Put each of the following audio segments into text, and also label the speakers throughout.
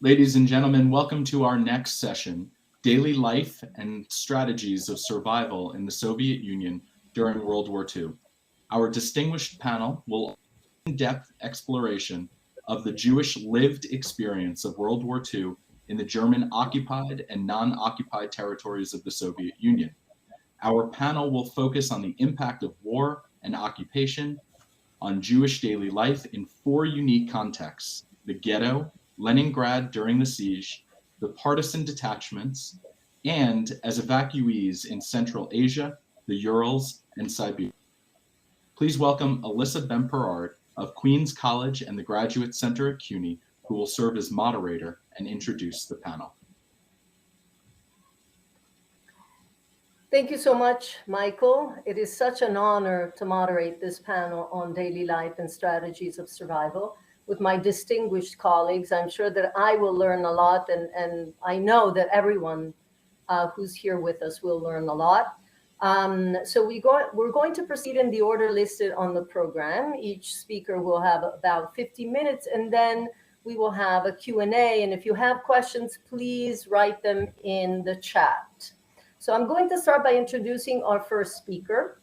Speaker 1: Ladies and gentlemen, welcome to our next session, Daily Life and Strategies of Survival in the Soviet Union During World War II. Our distinguished panel will in-depth exploration of the Jewish lived experience of World War II in the German-occupied and non-occupied territories of the Soviet Union. Our panel will focus on the impact of war and occupation on Jewish daily life in four unique contexts: the ghetto, Leningrad during the siege, the partisan detachments, and as evacuees in Central Asia, the Urals and Siberia. Please welcome Elissa Bemporad of Queen's College and the Graduate Center at CUNY, who will serve as moderator and introduce the panel.
Speaker 2: Thank you so much, Michael. It is such an honor to moderate this panel on daily life and strategies of survival with my distinguished colleagues. I'm sure that I will learn a lot, and I know that everyone who's here with us will learn a lot. So we're going to proceed in the order listed on the program. Each speaker will have about 50 minutes, and then we will have a Q&A. And if you have questions, please write them in the chat. So I'm going to start by introducing our first speaker,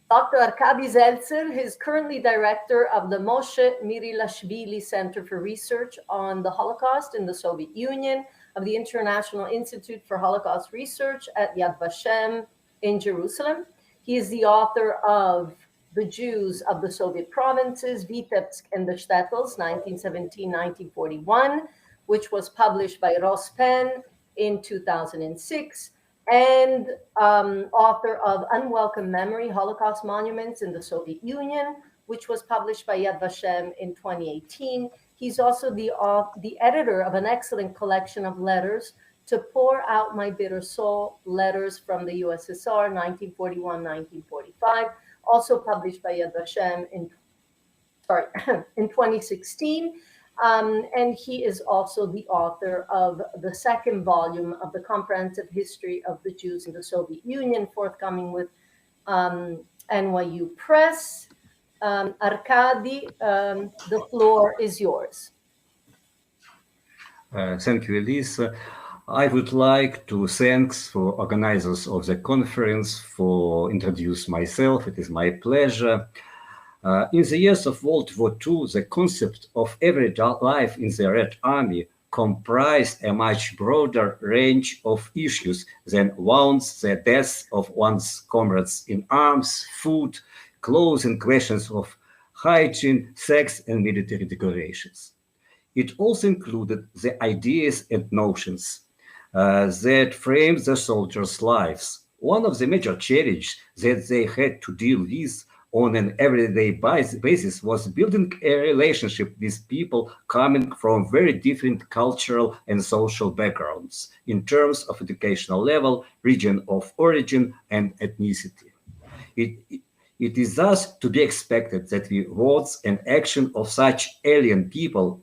Speaker 2: Dr. Arkadi Zeltser. He is currently director of the Moshe Mirilashvili Center for Research on the Holocaust in the Soviet Union of the International Institute for Holocaust Research at Yad Vashem in Jerusalem. He is the author of The Jews of the Soviet Provinces, Vitebsk and the Shtetls, 1917-1941, which was published by Penn in 2006. And author of Unwelcome Memory, Holocaust Monuments in the Soviet Union, which was published by Yad Vashem in 2018. He's also the editor of an excellent collection of letters, To Pour Out My Bitter Soul, Letters from the USSR, 1941-1945, also published by Yad Vashem in 2016. And he is also the author of the second volume of the Comprehensive History of the Jews in the Soviet Union, forthcoming with NYU Press. Arkadi, the floor is yours.
Speaker 3: Thank you, Elissa. I would like to thank for organizers of the conference for introduce myself. It is my pleasure. In the years of World War II, the concept of everyday life in the Red Army comprised a much broader range of issues than wounds, the deaths of one's comrades in arms, food, clothes, and questions of hygiene, sex, and military decorations. It also included the ideas and notions that framed the soldiers' lives. One of the major challenges that they had to deal with on an everyday basis was building a relationship with people coming from very different cultural and social backgrounds in terms of educational level, region of origin, and ethnicity. It is thus to be expected that the words and action of such alien people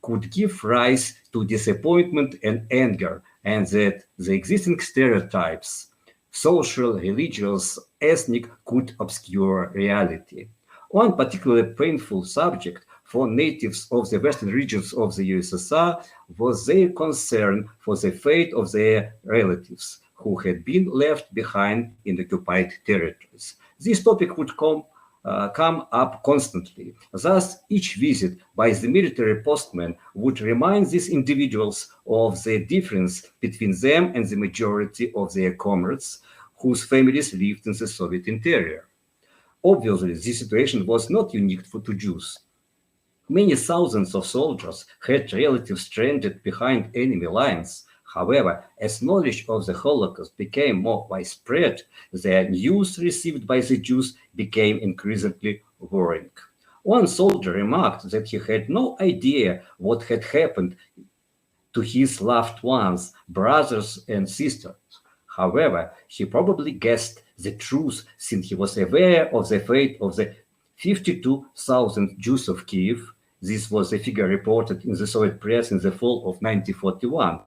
Speaker 3: could give rise to disappointment and anger, and that the existing stereotypes, social, religious, ethnic, could obscure reality. One particularly painful subject for natives of the western regions of the USSR was their concern for the fate of their relatives who had been left behind in occupied territories. This topic would come up constantly. Thus, each visit by the military postman would remind these individuals of the difference between them and the majority of their comrades whose families lived in the Soviet interior. Obviously, this situation was not unique to Jews. Many thousands of soldiers had relatives stranded behind enemy lines. However, as knowledge of the Holocaust became more widespread, the news received by the Jews became increasingly worrying. One soldier remarked that he had no idea what had happened to his loved ones, brothers and sisters. However, he probably guessed the truth since he was aware of the fate of the 52,000 Jews of Kiev. This was a figure reported in the Soviet press in the fall of 1941.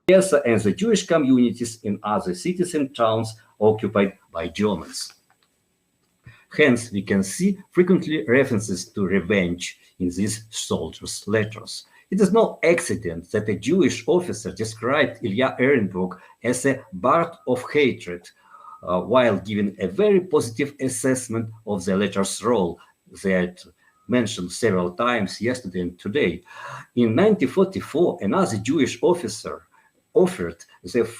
Speaker 3: And the Jewish communities in other cities and towns occupied by Germans. Hence, we can see frequently references to revenge in these soldiers' letters. It is no accident that a Jewish officer described Ilya Ehrenburg as a bard of hatred, while giving a very positive assessment of the letter's role that mentioned several times yesterday and today. In 1944, another Jewish officer offered the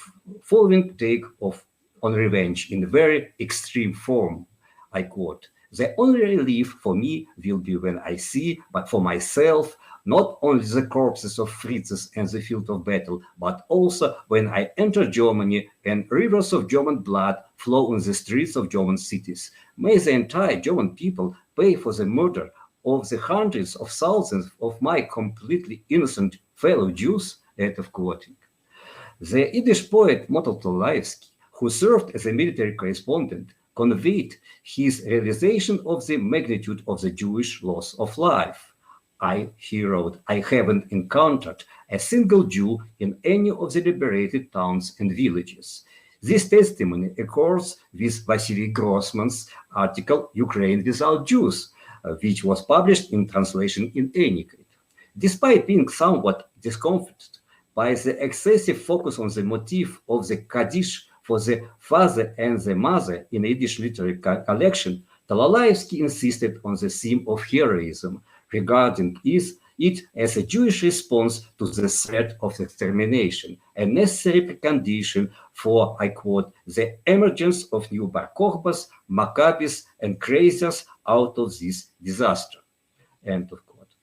Speaker 3: following take on revenge in very extreme form. I quote, "The only relief for me will be when I see, but for myself, not only the corpses of Fritzes and the field of battle, but also when I enter Germany and rivers of German blood flow in the streets of German cities. May the entire German people pay for the murder of the hundreds of thousands of my completely innocent fellow Jews." End of quoting. The Yiddish poet Motel Tolstoy, who served as a military correspondent, conveyed his realization of the magnitude of the Jewish loss of life. He wrote, "I haven't encountered a single Jew in any of the liberated towns and villages." This testimony accords with Vasily Grossman's article, "Ukraine Without Jews," which was published in translation in Anika. Despite being somewhat discomforted by the excessive focus on the motif of the Kaddish for the father and the mother in a Yiddish literary collection, Tolstoy insisted on the theme of heroism, regarding it as a Jewish response to the threat of extermination, a necessary precondition for, I quote, "the emergence of new Bar Kokhbas, Maccabis, and Craziers out of this disaster." End of quote.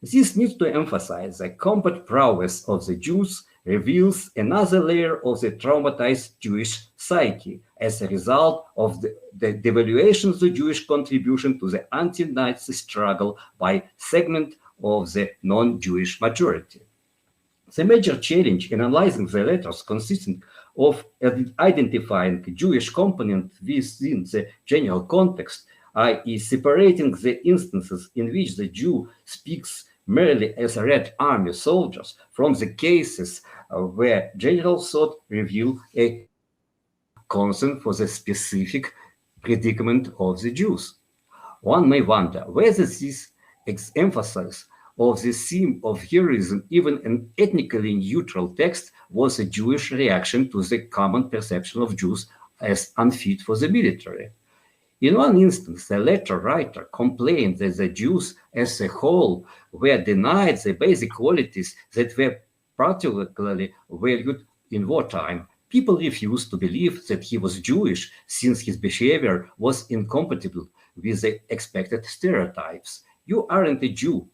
Speaker 3: This needs to emphasize the combat prowess of the Jews reveals another layer of the traumatized Jewish psyche as a result of the devaluation of the Jewish contribution to the anti-Nazi struggle by segment of the non-Jewish majority. The major challenge in analyzing the letters consisting of identifying Jewish component within the general context, i.e. separating the instances in which the Jew speaks merely as a Red Army soldiers from the cases where general thought reveal a concern for the specific predicament of the Jews. One may wonder whether this emphasis of the theme of heroism, even an ethnically neutral text, was a Jewish reaction to the common perception of Jews as unfit for the military. In one instance, the letter writer complained that the Jews as a whole were denied the basic qualities that were particularly valued in wartime. People refused to believe that he was Jewish since his behavior was incompatible with the expected stereotypes. "You aren't a Jew,"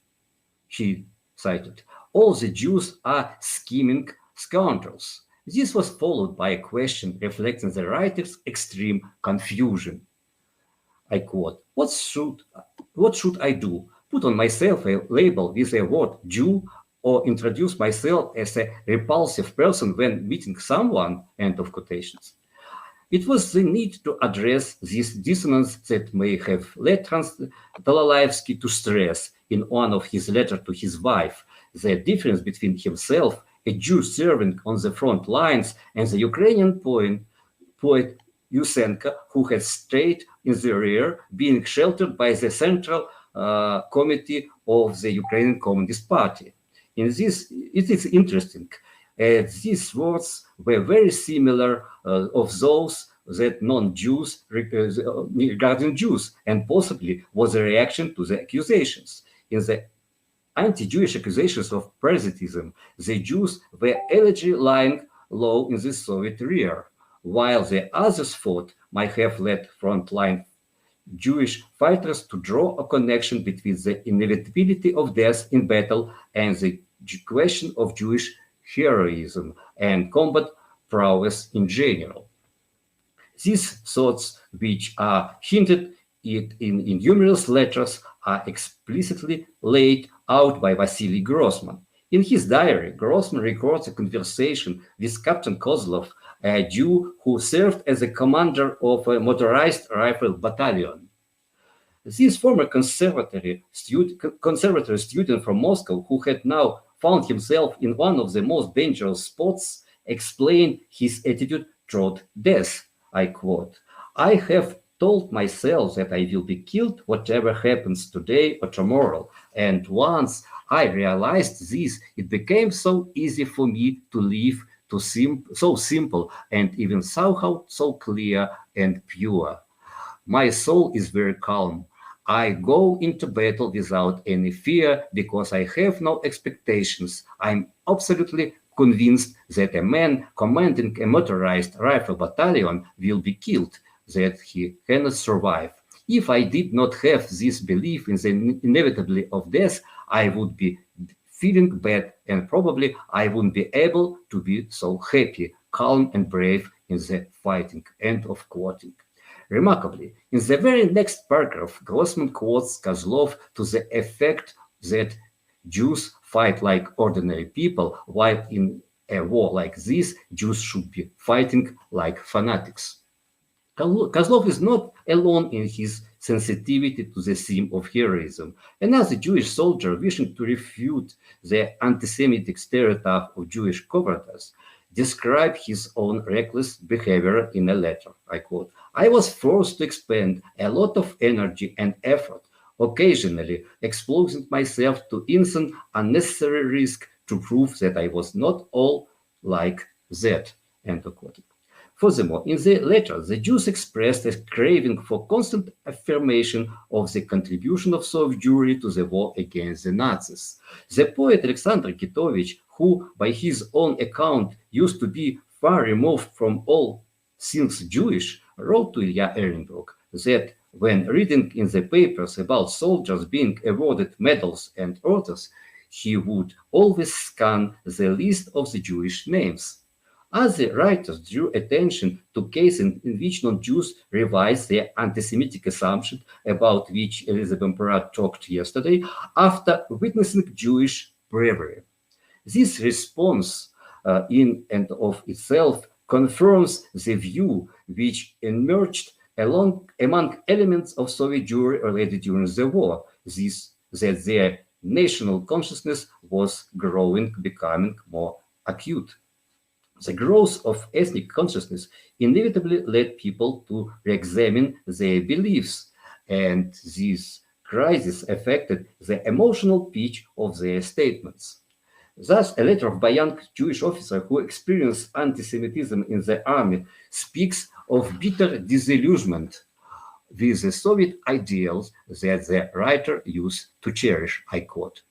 Speaker 3: he cited. "All the Jews are scheming scoundrels." This was followed by a question reflecting the writer's extreme confusion. I quote, what should I do? Put on myself a label with a word Jew, or introduce myself as a repulsive person when meeting someone?" End of quotations. It was the need to address this dissonance that may have led Tolstoy to stress in one of his letters to his wife the difference between himself, a Jew serving on the front lines, and the Ukrainian poet Yusenko, who had stayed in the rear, being sheltered by the Central Committee of the Ukrainian Communist Party. It is interesting. These words were very similar of those that non-Jews regarding Jews, and possibly was a reaction to the accusations. In the anti-Jewish accusations of parasitism, the Jews were allegedly lying low in the Soviet rear, while the others thought might have led frontline Jewish fighters to draw a connection between the inevitability of death in battle and the question of Jewish heroism and combat prowess in general. These thoughts, which are hinted at in numerous letters, are explicitly laid out by Vasily Grossman. In his diary, Grossman records a conversation with Captain Kozlov, a Jew who served as a commander of a motorized rifle battalion. This former conservatory student from Moscow, who had now found himself in one of the most dangerous spots, explained his attitude toward death. I quote, "I have told myself that I will be killed whatever happens today or tomorrow. And once I realized this, it became so easy for me to live so simple and even somehow so clear and pure. My soul is very calm. I go into battle without any fear because I have no expectations. I'm absolutely convinced that a man commanding a motorized rifle battalion will be killed, that he cannot survive. If I did not have this belief in the inevitability of death, I would be feeling bad and probably I wouldn't be able to be so happy, calm and brave in the fighting. End of quoting. Remarkably, in the very next paragraph, Grossman quotes Kozlov to the effect that Jews fight like ordinary people, while in a war like this, Jews should be fighting like fanatics. Kozlov is not alone in his sensitivity to the theme of heroism. Another Jewish soldier wishing to refute the anti-Semitic stereotype of Jewish cowardice described his own reckless behavior in a letter. I quote, "I was forced to expend a lot of energy and effort, occasionally exposing myself to instant unnecessary risk to prove that I was not all like that." End of quote. Furthermore, in the letter, the Jews expressed a craving for constant affirmation of the contribution of Soviet Jewry to the war against the Nazis. The poet Alexander Kitovich, who by his own account used to be far removed from all things Jewish, wrote to Ilya Ehrenburg that when reading in the papers about soldiers being awarded medals and orders, he would always scan the list of the Jewish names. Other writers drew attention to cases in which non-Jews revised their anti-Semitic assumptions about which Elissa Bemporad talked yesterday after witnessing Jewish bravery. This response in and of itself confirms the view which emerged among elements of Soviet Jewry already during the war, that their national consciousness was becoming more acute. The growth of ethnic consciousness inevitably led people to re-examine their beliefs, and this crisis affected the emotional pitch of their statements. Thus, a letter by a young Jewish officer who experienced anti-Semitism in the army speaks of bitter disillusionment with the Soviet ideals that the writer used to cherish. I quote,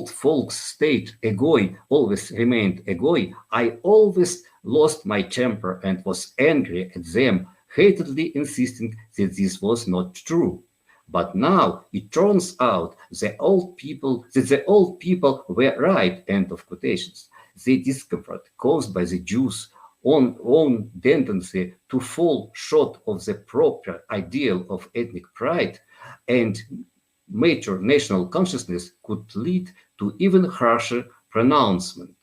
Speaker 3: "Folks state a goy always remained a goy. I always lost my temper and was angry at them, hatedly insisting that this was not true. But now it turns out the old people were right." End of quotations. The discomfort caused by the Jews' own tendency to fall short of the proper ideal of ethnic pride and mature national consciousness could lead to even harsher pronouncement.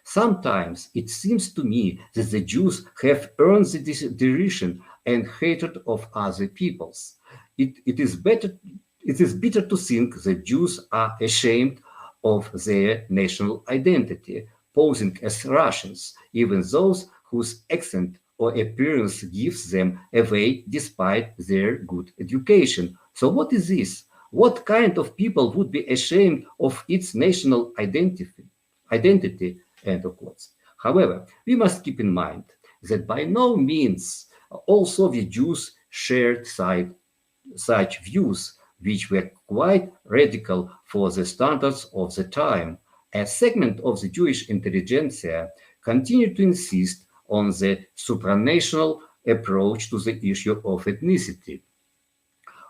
Speaker 3: "Sometimes it seems to me that the Jews have earned the derision and hatred of other peoples. It is bitter to think that Jews are ashamed of their national identity, posing as Russians, even those whose accent or appearance gives them away despite their good education. So what is this? What kind of people would be ashamed of its national identity?" End of quotes. However, we must keep in mind that by no means all Soviet Jews shared such views, which were quite radical for the standards of the time. A segment of the Jewish intelligentsia continued to insist on the supranational approach to the issue of ethnicity,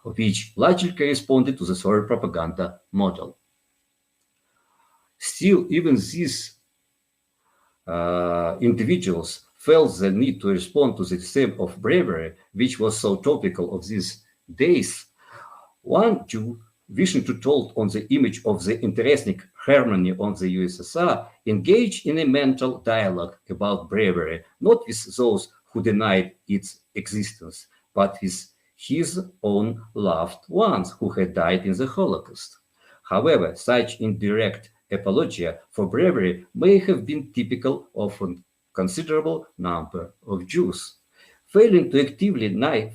Speaker 3: which largely corresponded to the Soviet propaganda model. Still, even these individuals felt the need to respond to the theme of bravery, which was so topical of these days. One Jew, wishing to told on the image of the interethnic harmony of the USSR, engaged in a mental dialogue about bravery, not with those who denied its existence, but with his own loved ones who had died in the Holocaust. However, such indirect apologia for bravery may have been typical of a considerable number of Jews. Failing to actively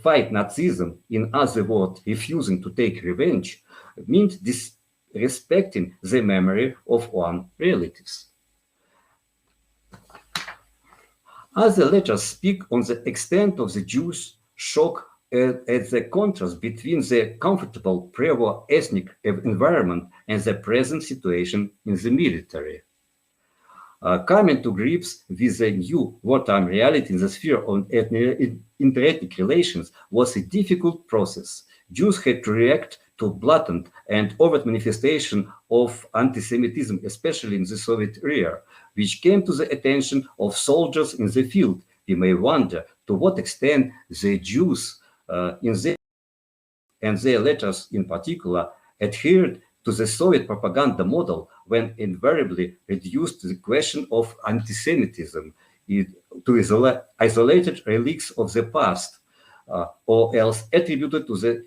Speaker 3: fight Nazism, in other words, refusing to take revenge, meant disrespecting the memory of one's relatives. Other letters speak on the extent of the Jews' shock at the contrast between the comfortable pre-war ethnic environment and the present situation in the military. Coming to grips with the new wartime reality in the sphere of interethnic relations was a difficult process. Jews had to react to blatant and overt manifestation of anti-Semitism, especially in the Soviet era, which came to the attention of soldiers in the field. We may wonder to what extent the Jews and their letters in particular adhered to the Soviet propaganda model when invariably reduced the question of anti-Semitism to isolated relics of the past, or else attributed to the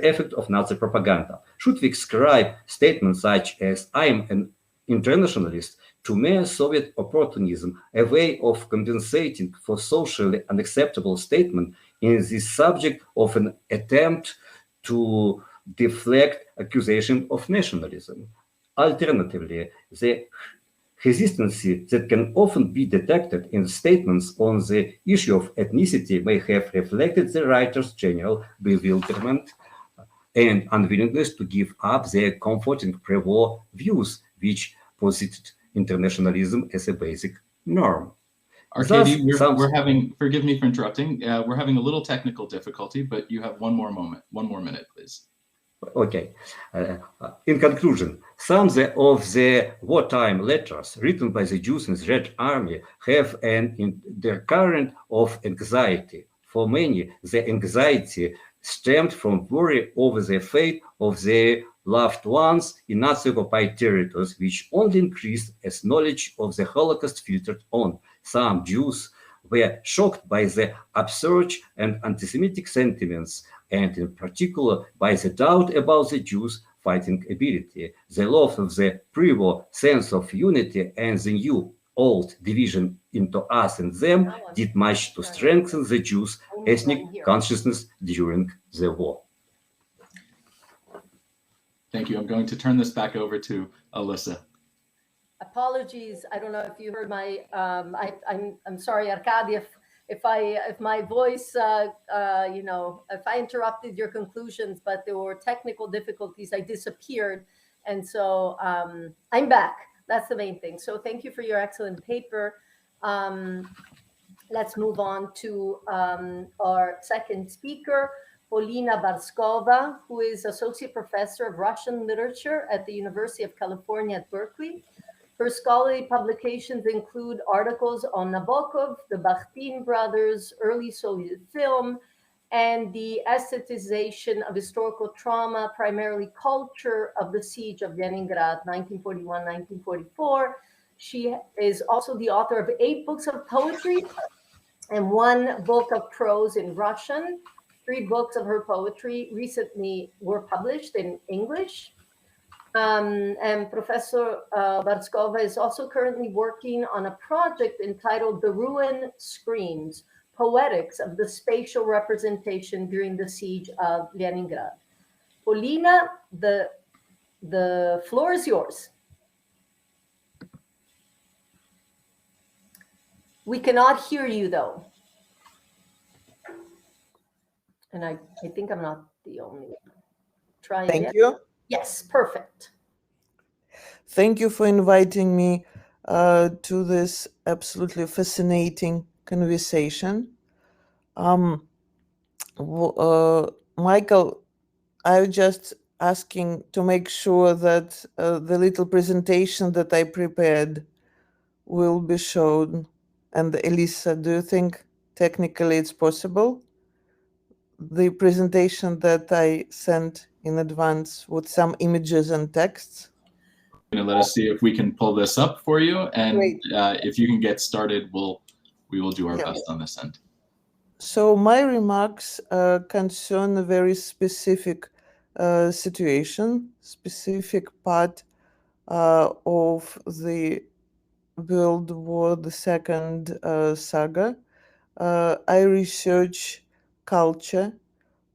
Speaker 3: effect of Nazi propaganda. Should we ascribe statements such as "I am an internationalist" to mere Soviet opportunism, a way of compensating for socially unacceptable statement in the subject of an attempt to deflect accusation of nationalism? Alternatively, the hesitancy that can often be detected in statements on the issue of ethnicity may have reflected the writer's general bewilderment and unwillingness to give up their comforting pre-war views, which posited internationalism as a basic norm.
Speaker 1: Arkady, we're having, forgive me for interrupting, we're having a little technical difficulty, but you have one more minute, please.
Speaker 3: Okay. In conclusion, some of the wartime letters written by the Jews in the Red Army have an undercurrent of anxiety. For many, the anxiety stemmed from worry over the fate of their loved ones in Nazi-occupied territories, which only increased as knowledge of the Holocaust filtered on. Some Jews were shocked by the absurd and anti-Semitic sentiments, and in particular by the doubt about the Jews' fighting ability. The loss of the pre-war sense of unity and the new old division into us and them did much to strengthen the Jews' ethnic consciousness during the war.
Speaker 1: Thank you. I'm going to turn this back over to Elissa.
Speaker 2: Apologies. I don't know if you heard my. I'm sorry, Arkady, if my voice, if I interrupted your conclusions, but there were technical difficulties. I disappeared, and so I'm back. That's the main thing. So thank you for your excellent paper. Let's move on to our second speaker, Polina Barskova, who is Associate Professor of Russian Literature at the University of California at Berkeley. Her scholarly publications include articles on Nabokov, the Bakhtin brothers, early Soviet film, and the aestheticization of historical trauma, primarily culture, of the Siege of Leningrad, 1941-1944. She is also the author of 8 books of poetry and 1 book of prose in Russian. 3 books of her poetry recently were published in English. And Professor Barskova is also currently working on a project entitled The Ruin Screams, Poetics of the Spatial Representation During the Siege of Leningrad. Polina, the floor is yours. We cannot hear you, though. And I think I'm not the only one. Try again.
Speaker 4: Thank you.
Speaker 2: Yes, perfect.
Speaker 4: Thank you for inviting me to this absolutely fascinating conversation. Michael, I was just asking to make sure that the little presentation that I prepared will be shown. And Elissa, do you think technically it's possible? The presentation that I sent in advance with some images and texts.
Speaker 1: Let us see if we can pull this up for you, and if you can get started, we will do our best on this end.
Speaker 4: So my remarks concern a very specific situation, specific part of the World War II saga, I research culture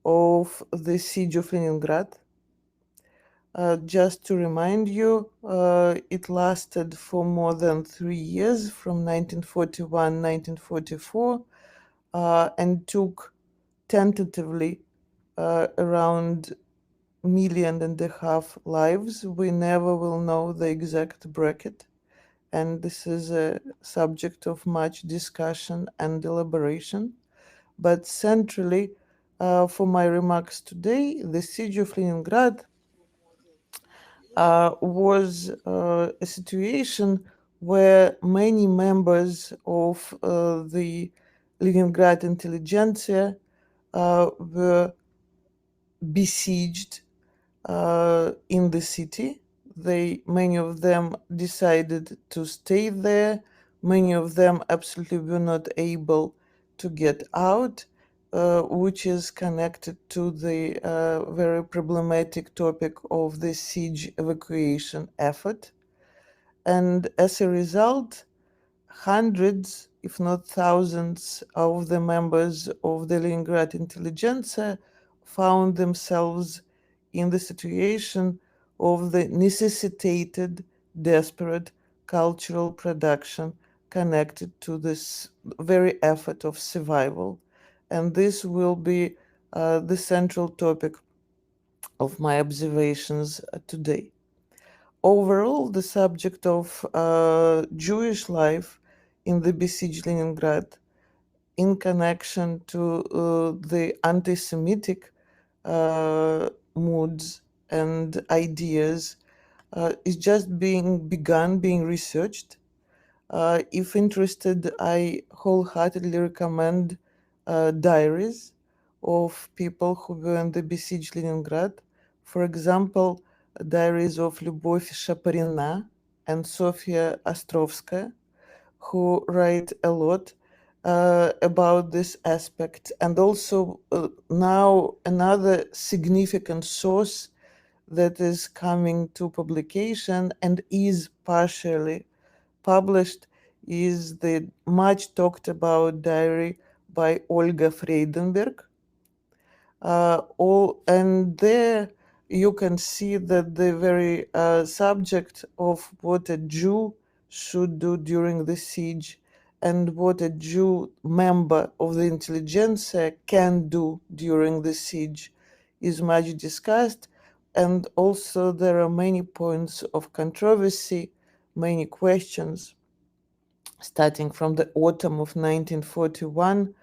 Speaker 4: of the Siege of Leningrad. Just to remind you, it lasted for more than 3 years, from 1941-1944, and took tentatively around 1.5 million lives. We never will know the exact bracket, and this is a subject of much discussion and deliberation. But centrally, for my remarks today, the Siege of Leningrad was a situation where many members of the Leningrad intelligentsia were besieged in the city. Many of them decided to stay there. Many of them absolutely were not able to get out, which is connected to the very problematic topic of the siege evacuation effort. And as a result, hundreds, if not thousands, of the members of the Leningrad intelligentsia found themselves in the situation of the necessitated, desperate cultural production connected to this very effort of survival. And this will be the central topic of my observations today. Overall, the subject of Jewish life in the besieged Leningrad in connection to the anti-Semitic moods and ideas is just being researched. If interested, I wholeheartedly recommend diaries of people who were in the besieged Leningrad. For example, diaries of Lyubov Shaparina and Sofia Ostrovskaya, who write a lot about this aspect. And also now another significant source that is coming to publication and is partially published is the much talked about diary by Olga Freidenberg. And there you can see that the very subject of what a Jew should do during the siege and what a Jew member of the intelligentsia can do during the siege is much discussed. And also there are many points of controversy, many questions, starting from the autumn of 1941.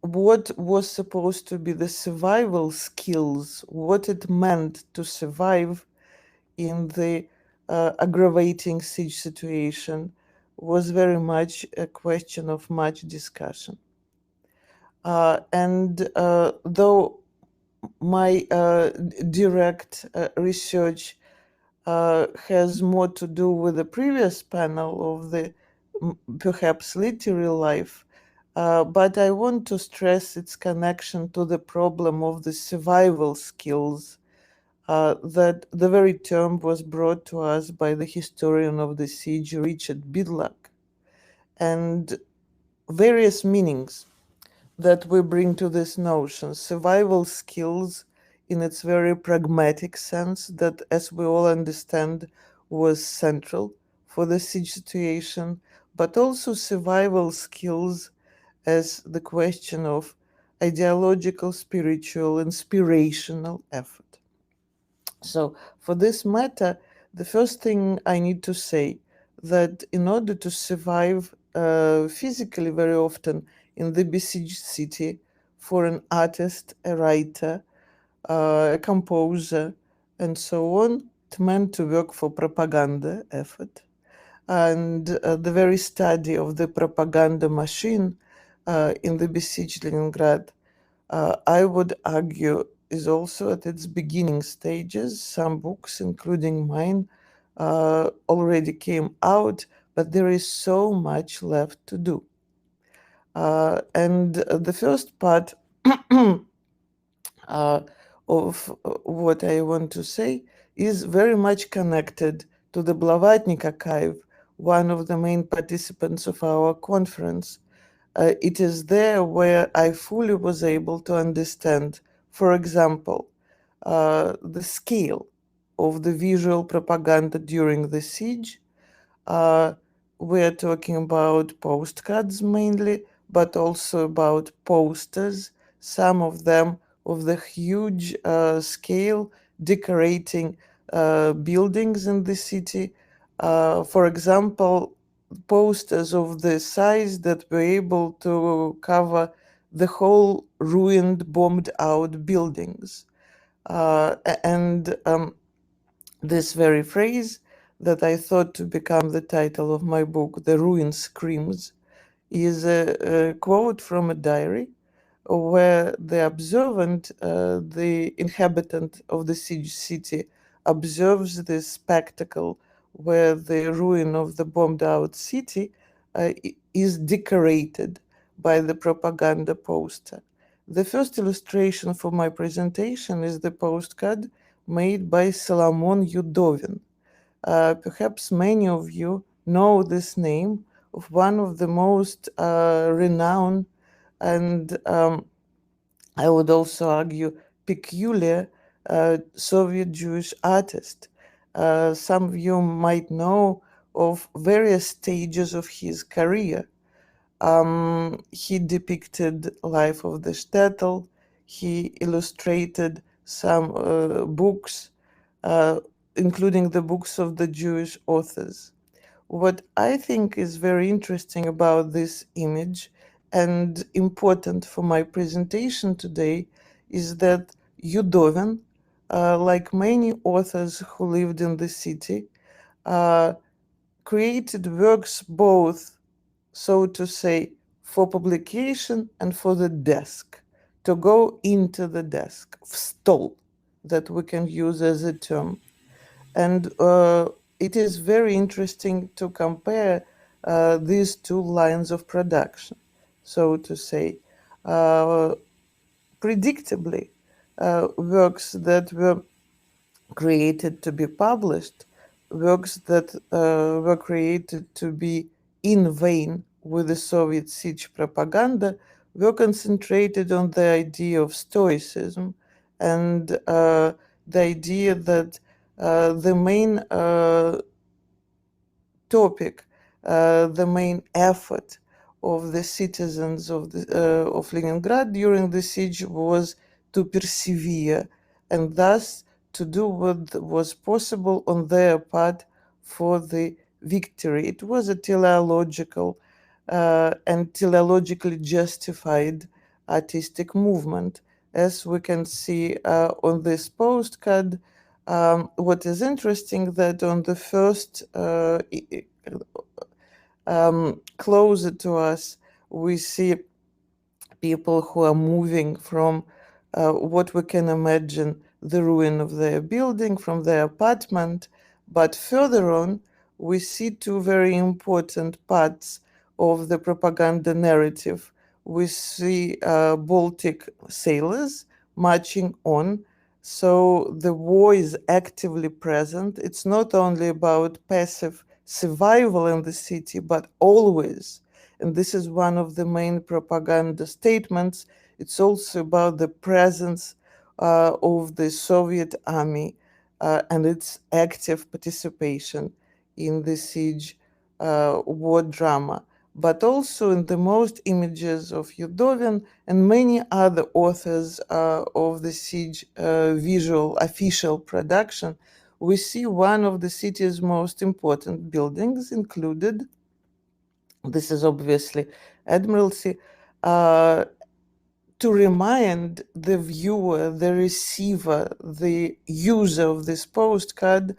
Speaker 4: What was supposed to be the survival skills, what it meant to survive in the aggravating siege situation was very much a question of much discussion. And though my direct research has more to do with the previous panel of the perhaps literary life, but I want to stress its connection to the problem of the survival skills that the very term was brought to us by the historian of the siege, Richard Bidlack, and various meanings that we bring to this notion. Survival skills in its very pragmatic sense that, as we all understand, was central for the siege situation, but also survival skills as the question of ideological, spiritual, inspirational effort. So for this matter, the first thing I need to say that in order to survive physically very often in the besieged city, for an artist, a writer, a composer, and so on, it meant to work for propaganda effort. And the very study of the propaganda machine in the besieged Leningrad, I would argue, is also at its beginning stages. Some books, including mine, already came out, but there is so much left to do. And the first part of what I want to say is very much connected to the Blavatnik Archive, one of the main participants of our conference. It is there where I fully was able to understand, for example, the scale of the visual propaganda during the siege. We're talking about postcards mainly, but also about posters, some of them of the huge scale decorating buildings in the city. For example, posters of the size that were able to cover the whole ruined, bombed out buildings. And this very phrase that I thought to become the title of my book, The Ruin Screams, is a quote from a diary where the observant, the inhabitant of the siege city, observes this spectacle where the ruin of the bombed out city is decorated by the propaganda poster. The first illustration for my presentation is the postcard made by Solomon Yudovin. Perhaps many of you know this name of one of the most renowned and I would also argue peculiar Soviet Jewish artist. Some of you might know of various stages of his career. He depicted life of the shtetl. He illustrated some books, including the books of the Jewish authors. What I think is very interesting about this image and important for my presentation today is that Yudovin, like many authors who lived in the city, created works both, so to say, for publication and for the desk, to go into the desk, stol, that we can use as a term. And it is very interesting to compare these two lines of production, so to say. Predictably, works that were created to be published, works that were created to be in vain with the Soviet siege propaganda, were concentrated on the idea of Stoicism and the idea that the main topic, the main effort of the citizens of Leningrad during the siege was to persevere and thus to do what was possible on their part for the victory. It was a teleological and teleologically justified artistic movement. As we can see on this postcard, what is interesting that on the first closer to us, we see people who are moving from what we can imagine the ruin of their building, from their apartment. But further on, we see two very important parts of the propaganda narrative. We see Baltic sailors marching on. So the war is actively present. It's not only about passive survival in the city, but always, and this is one of the main propaganda statements, it's also about the presence of the Soviet army and its active participation in the siege war drama, but also in the most images of Yudovin and many other authors of the siege visual official production, we see one of the city's most important buildings included. This is obviously Admiralty, to remind the viewer, the receiver, the user of this postcard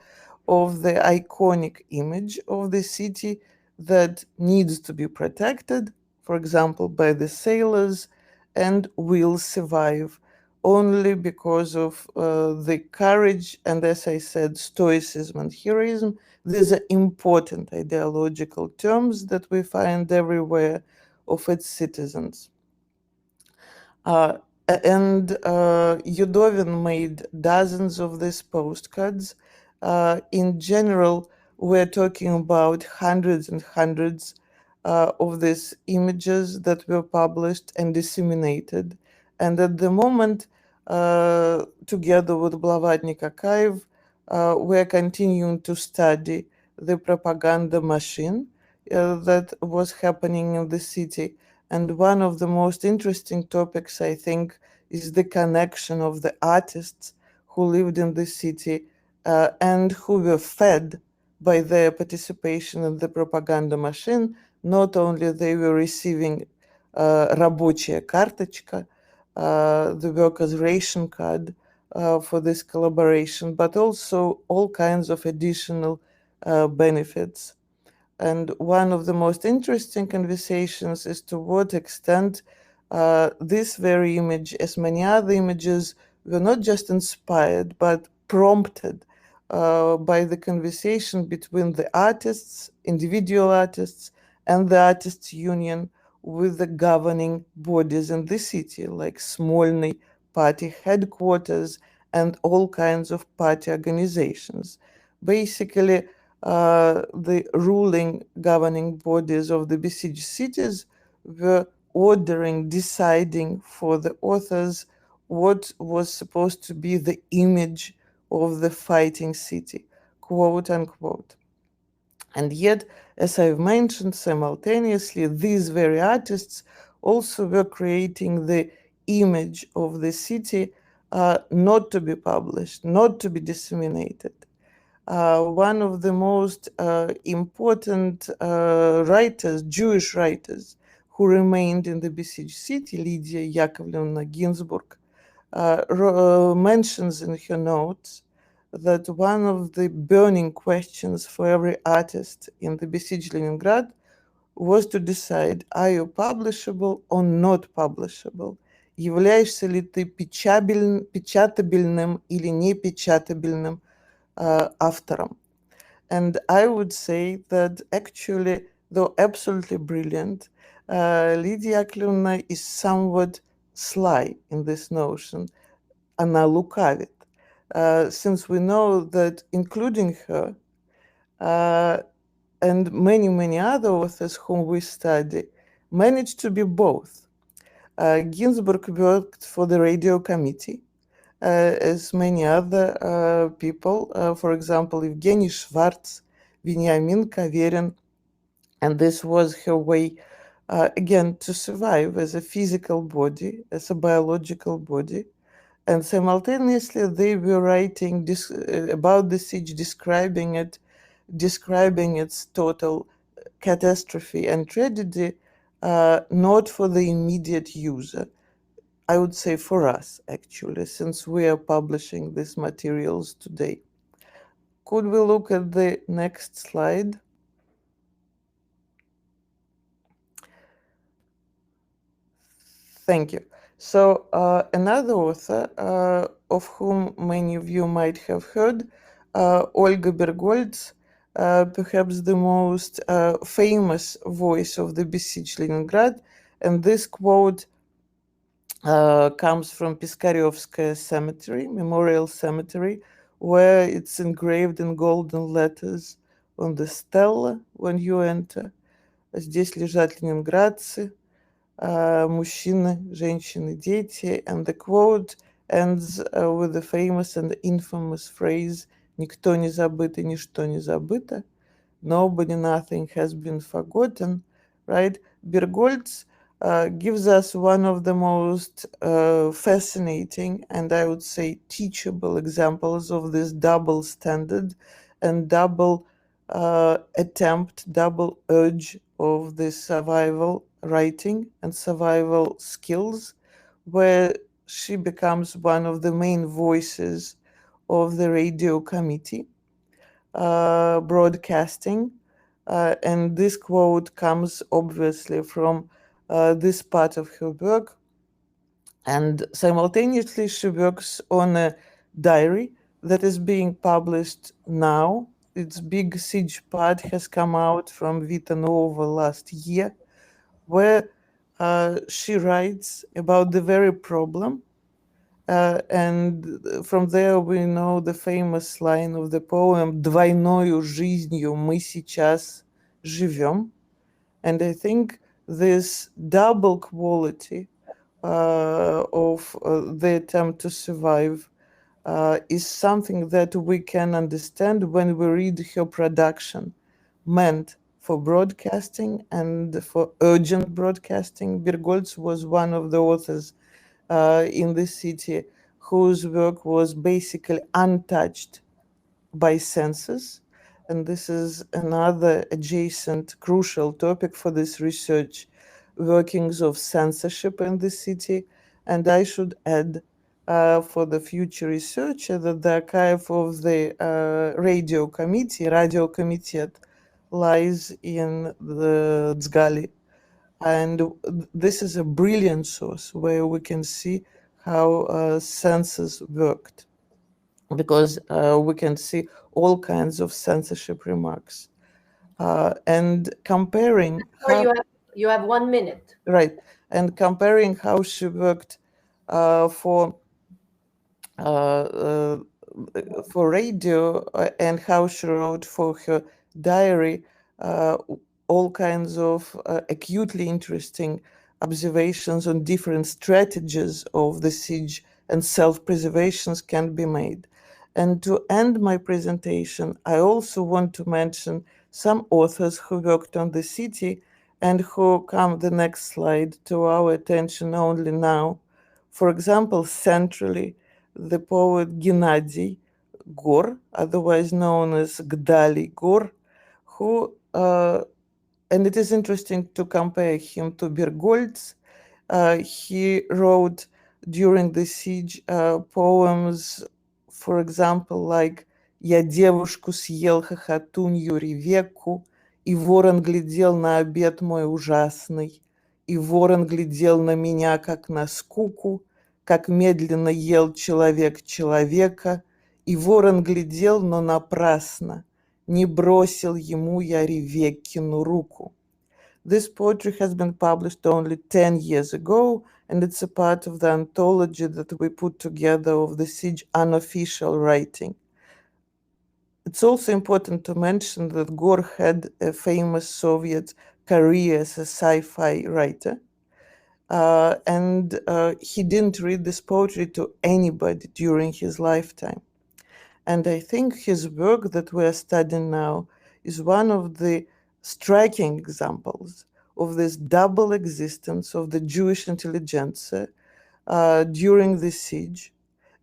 Speaker 4: of the iconic image of the city that needs to be protected, for example, by the sailors, and will survive only because of the courage and, as I said, stoicism and heroism. These are important ideological terms that we find everywhere of its citizens. And Yudovin made dozens of these postcards. In general, we're talking about hundreds and hundreds of these images that were published and disseminated. And at the moment, together with Blavatnik Archive, we're continuing to study the propaganda machine that was happening in the city. And one of the most interesting topics, I think, is the connection of the artists who lived in the city and who were fed by their participation in the propaganda machine. Not only they were receiving рабочая карточка, the workers' ration card for this collaboration, but also all kinds of additional benefits. And one of the most interesting conversations is to what extent this very image, as many other images, were not just inspired, but prompted by the conversation between the artists, individual artists, and the artists' union with the governing bodies in the city, like Smolny party headquarters and all kinds of party organizations. Basically, the ruling governing bodies of the besieged cities were ordering, deciding for the authors what was supposed to be the image of the fighting city, quote unquote. And yet, as I've mentioned, simultaneously, these very artists also were creating the image of the city not to be published, not to be disseminated. One of the most important writers, Jewish writers, who remained in the besieged city, Lydia Yakovlevna Ginsburg, mentions in her notes that one of the burning questions for every artist in the besieged Leningrad was to decide, are you publishable or not publishable? Являешься ли ты печатабельным или непечатабельным автором? And I would say that actually, though absolutely brilliant, Lydia Yakovlevna is somewhat sly in this notion. Она лукавит. Since we know that including her and many, many other authors whom we study managed to be both. Ginsburg worked for the radio committee, as many other people, for example, Evgeny Schwartz, Veniamin Kaverin, and this was her way, again, to survive as a physical body, as a biological body. And simultaneously, they were writing about the siege, describing its total catastrophe and tragedy, not for the immediate user. I would say for us, actually, since we are publishing these materials today. Could we look at the next slide? Thank you. So another author of whom many of you might have heard, Olga Bergwe, perhaps the most famous voice of the besieged Leningrad. And this quote comes from Piskaryovskaya Cemetery, Memorial Cemetery, where it's engraved in golden letters on the stela when you enter. Здесь лежат ленинградцы, мужчины, женщины, дети, and the quote ends with the famous and infamous phrase «Никто не забыт и ничто не забыто», nobody, nothing has been forgotten, right? Bergwe gives us one of the most fascinating and I would say teachable examples of this double standard and double attempt, double urge of the survival writing and survival skills, where she becomes one of the main voices of the radio committee broadcasting. And this quote comes obviously from this part of her work. And simultaneously, she works on a diary that is being published now. Its big siege part has come out from Vita Nova last year, where she writes about the very problem And from there we know the famous line of the poem «Двойною жизнью мы сейчас живем». And I think this double quality of the attempt to survive is something that we can understand when we read her production, meant for broadcasting and for urgent broadcasting. Bergolz was one of the authors in the city whose work was basically untouched by census. And this is another adjacent crucial topic for this research, workings of censorship in the city. And I should add for the future researcher that the archive of the radio committee, Radio Komitet, lies in the Dzgali. And this is a brilliant source where we can see how census worked, because we can see all kinds of censorship remarks. And comparing
Speaker 2: you have 1 minute.
Speaker 4: Right, and comparing how she worked for radio and how she wrote for her diary all kinds of acutely interesting observations on different strategies of the siege and self-preservations can be made. And to end my presentation, I also want to mention some authors who worked on the city and who come the next slide to our attention only now. For example, centrally, the poet Gennady Gor, otherwise known as Gdali Gor, who, and it is interesting to compare him to Bergolz. He wrote during the siege poems, for example, like «Я девушку съел хохотунью ревекку, и ворон глядел на обед мой ужасный, и ворон глядел на меня, как на скуку, как медленно ел человек человека, и ворон глядел, но напрасно, не бросил ему я Ревеккину руку». This poetry has been published only 10 years ago, and it's a part of the anthology that we put together of the siege unofficial writing. It's also important to mention that Gor had a famous Soviet career as a sci-fi writer, and he didn't read this poetry to anybody during his lifetime. And I think his work that we are studying now is one of the striking examples of this double existence of the Jewish intelligentsia during the siege,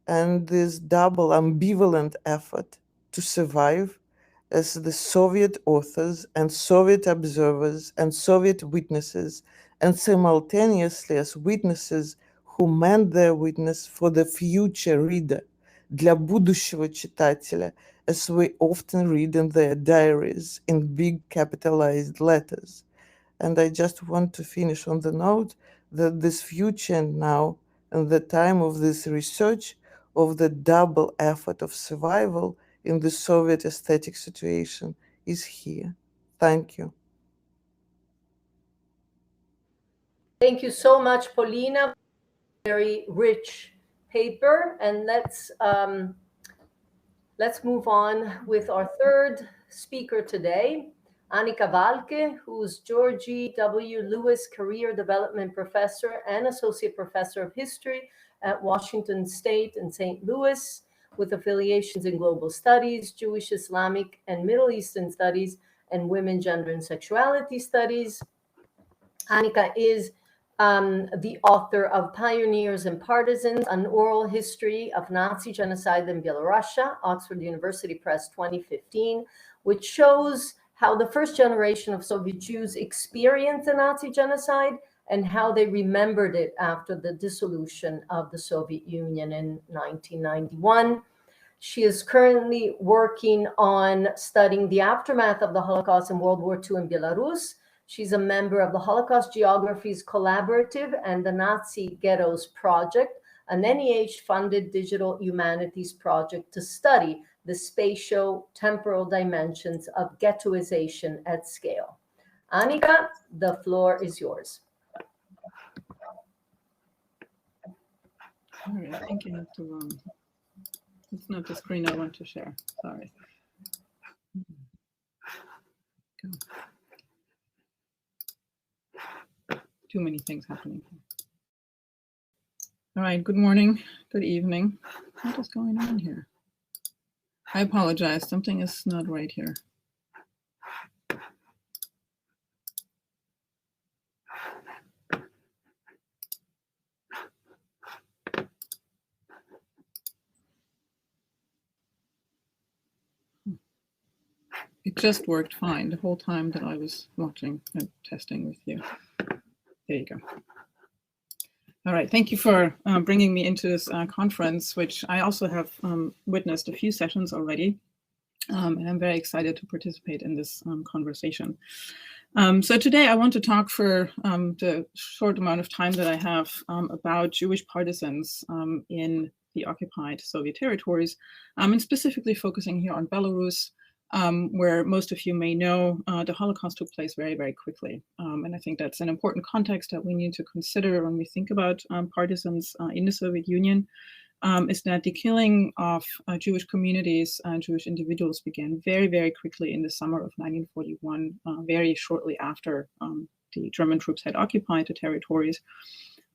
Speaker 4: and this double ambivalent effort to survive as the Soviet authors and Soviet observers and Soviet witnesses, and simultaneously as witnesses who meant their witness for the future reader, для будущего читателя, as we often read in their diaries in big capitalized letters. And I just want to finish on the note that this future now and the time of this research of the double effort of survival in the Soviet aesthetic situation is here. Thank you.
Speaker 2: Thank you so much, Paulina. Very rich paper, and let's move on with our third speaker today, Anika Walke, who's Georgie W. Lewis Career Development Professor and Associate Professor of History at Washington State in St. Louis, with affiliations in Global Studies, Jewish, Islamic, and Middle Eastern Studies, and Women, Gender, and Sexuality Studies. Anika is the author of Pioneers and Partisans, An Oral History of Nazi Genocide in Belarusia, Oxford University Press 2015, which shows how the first generation of Soviet Jews experienced the Nazi genocide and how they remembered it after the dissolution of the Soviet Union in 1991. She is currently working on studying the aftermath of the Holocaust in World War II in Belarus. She's a member of the Holocaust Geographies Collaborative and the Nazi Ghettos Project, an NEH-funded digital humanities project to study the spatio-temporal dimensions of ghettoization at scale. Anika, the floor is yours.
Speaker 5: Sorry, I think you have to run. It's not the screen I want to share. Sorry. Go. Too many things happening here. All right, good morning, good evening. What is going on here? I apologize, something is not right here. It just worked fine the whole time that I was watching and testing with you. There you go. All right, thank you for bringing me into this conference, which I also have witnessed a few sessions already. And I'm very excited to participate in this conversation. So today I want to talk for the short amount of time that I have about Jewish partisans in the occupied Soviet territories, and specifically focusing here on Belarus, where most of you may know the Holocaust took place very, very quickly. And I think that's an important context that we need to consider when we think about partisans in the Soviet Union, is that the killing of Jewish communities and Jewish individuals began very, very quickly in the summer of 1941, very shortly after the German troops had occupied the territories.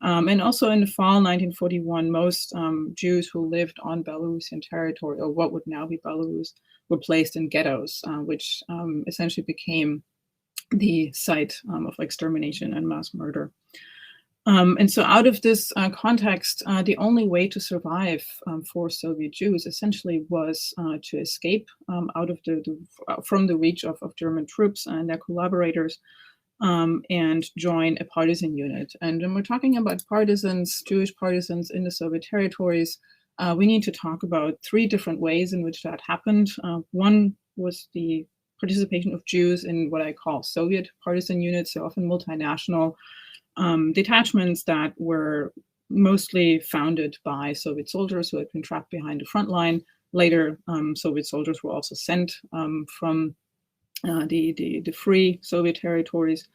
Speaker 5: And also in the fall 1941, most Jews who lived on Belarusian territory, or what would now be Belarus, were placed in ghettos, which essentially became the site of extermination and mass murder. And so out of this context, the only way to survive for Soviet Jews essentially was to escape out of from the reach of German troops and their collaborators, and join a partisan unit. And when we're talking about partisans, Jewish partisans in the Soviet territories, we need to talk about three different ways in which that happened. One was the participation of Jews in what I call Soviet partisan units, so often multinational detachments that were mostly founded by Soviet soldiers who had been trapped behind the front line. Later, Soviet soldiers were also sent from the free Soviet territories.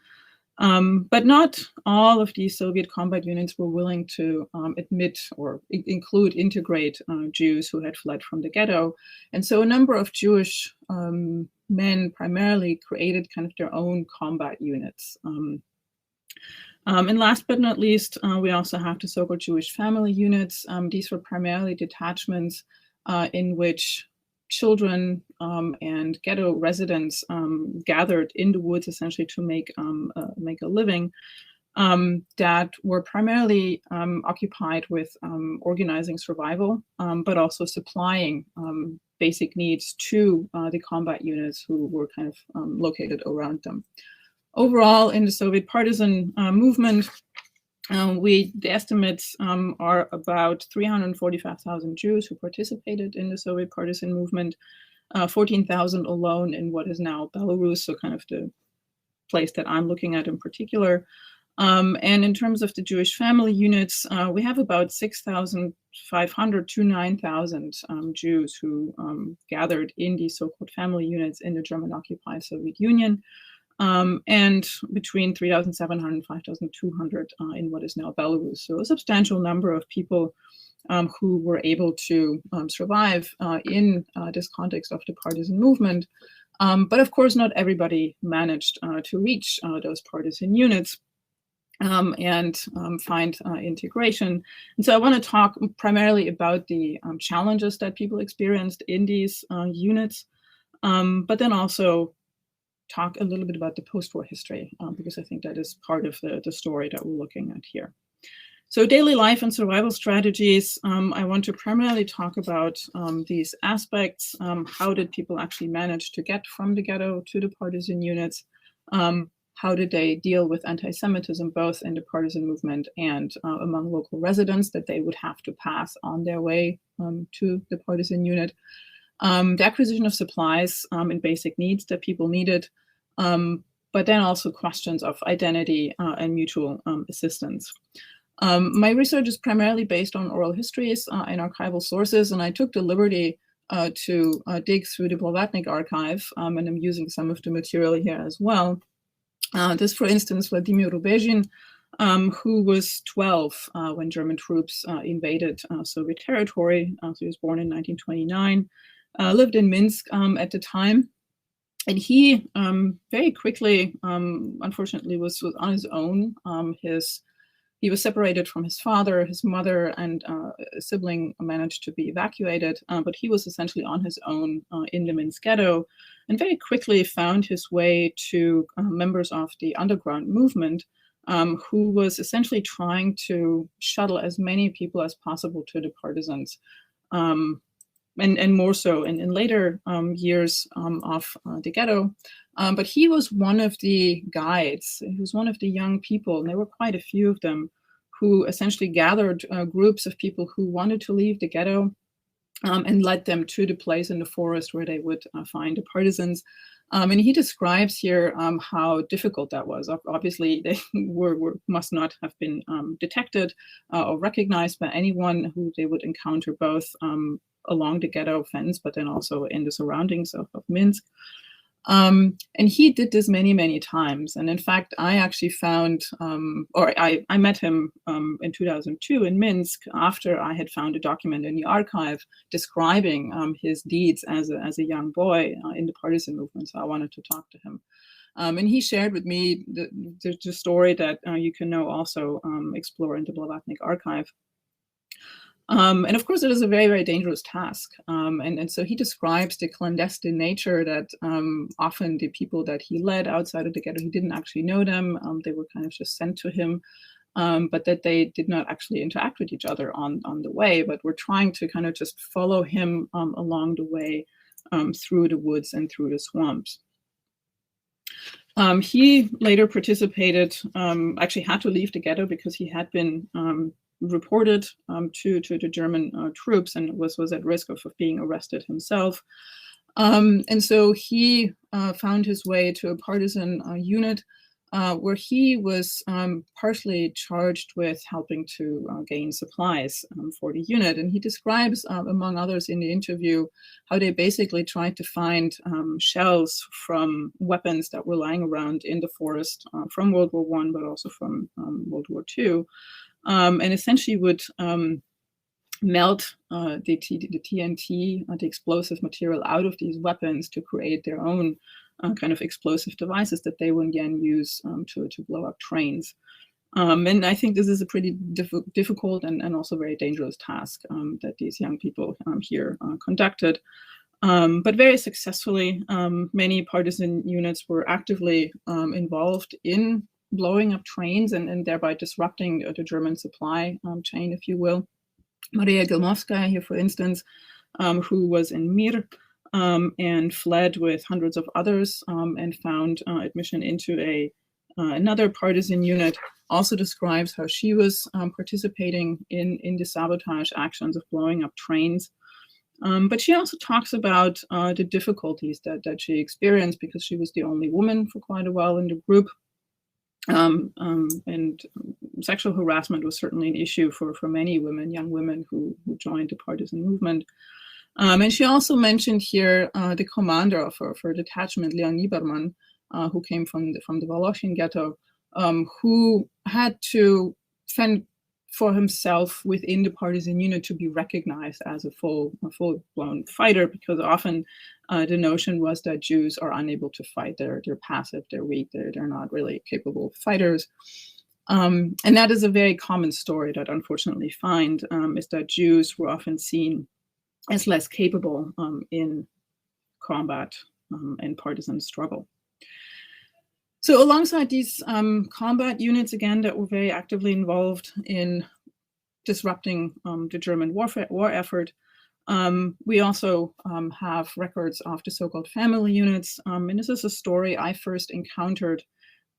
Speaker 5: But not all of these Soviet combat units were willing to admit or integrate Jews who had fled from the ghetto. And so a number of Jewish men primarily created kind of their own combat units. And last but not least, we also have the so-called Jewish family units. These were primarily detachments in which children and ghetto residents gathered in the woods essentially to make a living, that were primarily occupied with organizing survival, but also supplying basic needs to the combat units who were kind of located around them. Overall, in the Soviet partisan movement, the estimates are about 345,000 Jews who participated in the Soviet partisan movement, 14,000 alone in what is now Belarus, so kind of the place that I'm looking at in particular. And in terms of the Jewish family units, we have about 6,500 to 9,000 Jews who gathered in these so-called family units in the German-occupied Soviet Union. And between 3,700 and 5,200 in what is now Belarus. So a substantial number of people who were able to survive in this context of the partisan movement. But of course, not everybody managed to reach those partisan units and find integration. And so I want to talk primarily about the challenges that people experienced in these units, but then also talk a little bit about the post-war history, because I think that is part of the story that we're looking at here. So daily life and survival strategies, I want to primarily talk about these aspects. How did people actually manage to get from the ghetto to the partisan units? How did they deal with anti-Semitism, both in the partisan movement and among local residents that they would have to pass on their way to the partisan unit? The acquisition of supplies and basic needs that people needed, but then also questions of identity and mutual assistance. My research is primarily based on oral histories and archival sources, and I took the liberty to dig through the Blavatnik Archive, and I'm using some of the material here as well. This, for instance, Vladimir Rubezhin who was 12 when German troops invaded Soviet territory. So he was born in 1929, lived in Minsk at the time. And he very quickly, unfortunately, was on his own. He was separated from his father, his mother, and a sibling managed to be evacuated. But he was essentially on his own in the Minsk ghetto, and very quickly found his way to members of the underground movement, who was essentially trying to shuttle as many people as possible to the partisans. And more so in later years of the ghetto. But he was one of the guides. He was one of the young people, and there were quite a few of them, who essentially gathered groups of people who wanted to leave the ghetto and led them to the place in the forest where they would find the partisans. And he describes here how difficult that was. Obviously, they must not have been detected or recognized by anyone who they would encounter, both along the ghetto fence, but then also in the surroundings of Minsk. And he did this many, many times. And in fact, I actually found, I met him in 2002 in Minsk after I had found a document in the archive describing his deeds as a young boy in the partisan movement. So I wanted to talk to him. And he shared with me the story that you can now also explore in the Blavatnik Archive. And of course, it is a very, very dangerous task. And so he describes the clandestine nature that often the people that he led outside of the ghetto, he didn't actually know them. They were kind of just sent to him, but that they did not actually interact with each other on the way, but were trying to kind of just follow him along the way through the woods and through the swamps. He later participated, actually had to leave the ghetto because he had been reported to the German troops and was at risk of being arrested himself. And so he found his way to a partisan unit where he was partially charged with helping to gain supplies for the unit. And he describes, among others in the interview, how they basically tried to find shells from weapons that were lying around in the forest from World War I, but also from World War II. And essentially would melt the TNT, the explosive material, out of these weapons to create their own kind of explosive devices that they would again use to blow up trains. And I think this is a pretty difficult and also very dangerous task that these young people here conducted. But very successfully, many partisan units were actively involved in blowing up trains and thereby disrupting the German supply chain, if you will. Maria Gilmovskaya here, for instance, who was in Mir and fled with hundreds of others and found admission into another partisan unit, also describes how she was participating in the sabotage actions of blowing up trains. But she also talks about the difficulties that she experienced because she was the only woman for quite a while in the group. And sexual harassment was certainly an issue for many women, young women who joined the partisan movement. And she also mentioned here the commander of her detachment, Leon Lieberman, who came from the Voloshin ghetto, who had to fend for himself within the partisan unit to be recognized as a full-blown fighter, because often the notion was that Jews are unable to fight. They're passive, they're weak, they're not really capable fighters. And that is a very common story that unfortunately find, is that Jews were often seen as less capable in combat and partisan struggle. So alongside these combat units, again, that were very actively involved in disrupting the German war effort, we also have records of the so-called family units. And this is a story I first encountered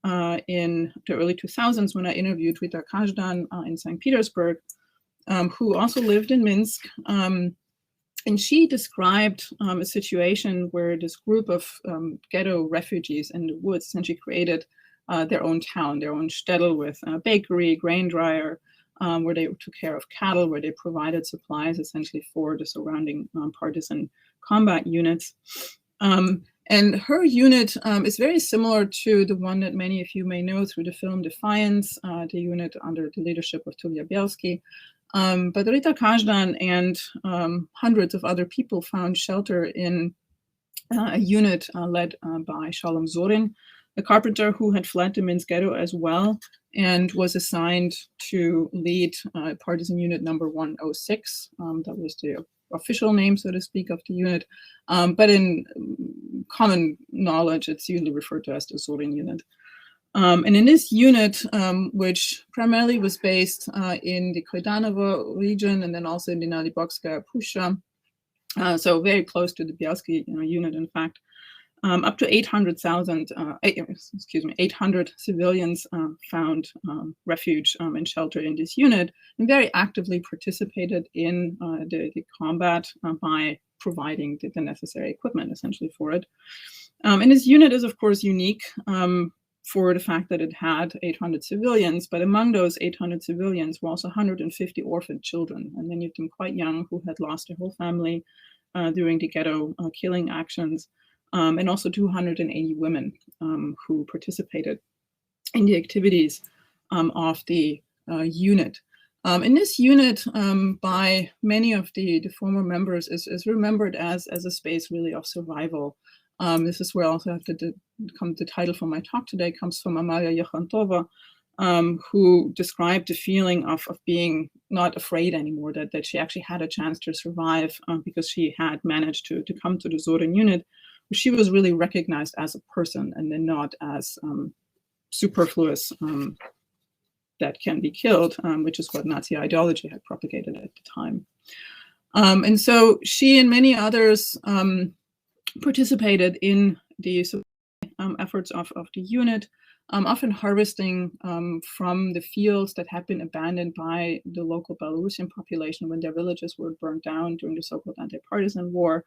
Speaker 5: in the early 2000s when I interviewed Rita Kazdan in St. Petersburg, who also lived in Minsk. And she described a situation where this group of ghetto refugees in the woods essentially created their own town, their own shtetl with a bakery, grain dryer, where they took care of cattle, where they provided supplies essentially for the surrounding partisan combat units. And her unit is very similar to the one that many of you may know through the film Defiance, the unit under the leadership of Tulia Bielski. But Rita Kazdan and hundreds of other people found shelter in a unit led by Shalom Zorin, a carpenter who had fled the Minsk ghetto as well and was assigned to lead partisan unit number 106. That was the official name, so to speak, of the unit. But in common knowledge, it's usually referred to as the Zorin unit. And in this unit, which primarily was based in the Koidanovo region and then also in the Nalibokskaya Pusha, so very close to the Bielski unit, in fact, up to 800 civilians found refuge and shelter in this unit, and very actively participated in the combat by providing the necessary equipment, essentially, for it. And this unit is, of course, unique for the fact that it had 800 civilians, but among those 800 civilians were also 150 orphaned children, and many of them quite young, who had lost their whole family during the ghetto killing actions. And also 280 women who participated in the activities of the unit. In this unit, by many of the former members, is remembered as a space really of survival. This is where also the title for my talk today comes from Amalia Yochantova, who described the feeling of being not afraid anymore, that she actually had a chance to survive because she had managed to come to the Zorin unit. She was really recognized as a person and then not as superfluous that can be killed, which is what Nazi ideology had propagated at the time. And so she and many others participated in the efforts of the unit, often harvesting from the fields that had been abandoned by the local Belarusian population when their villages were burned down during the so-called anti-partisan war.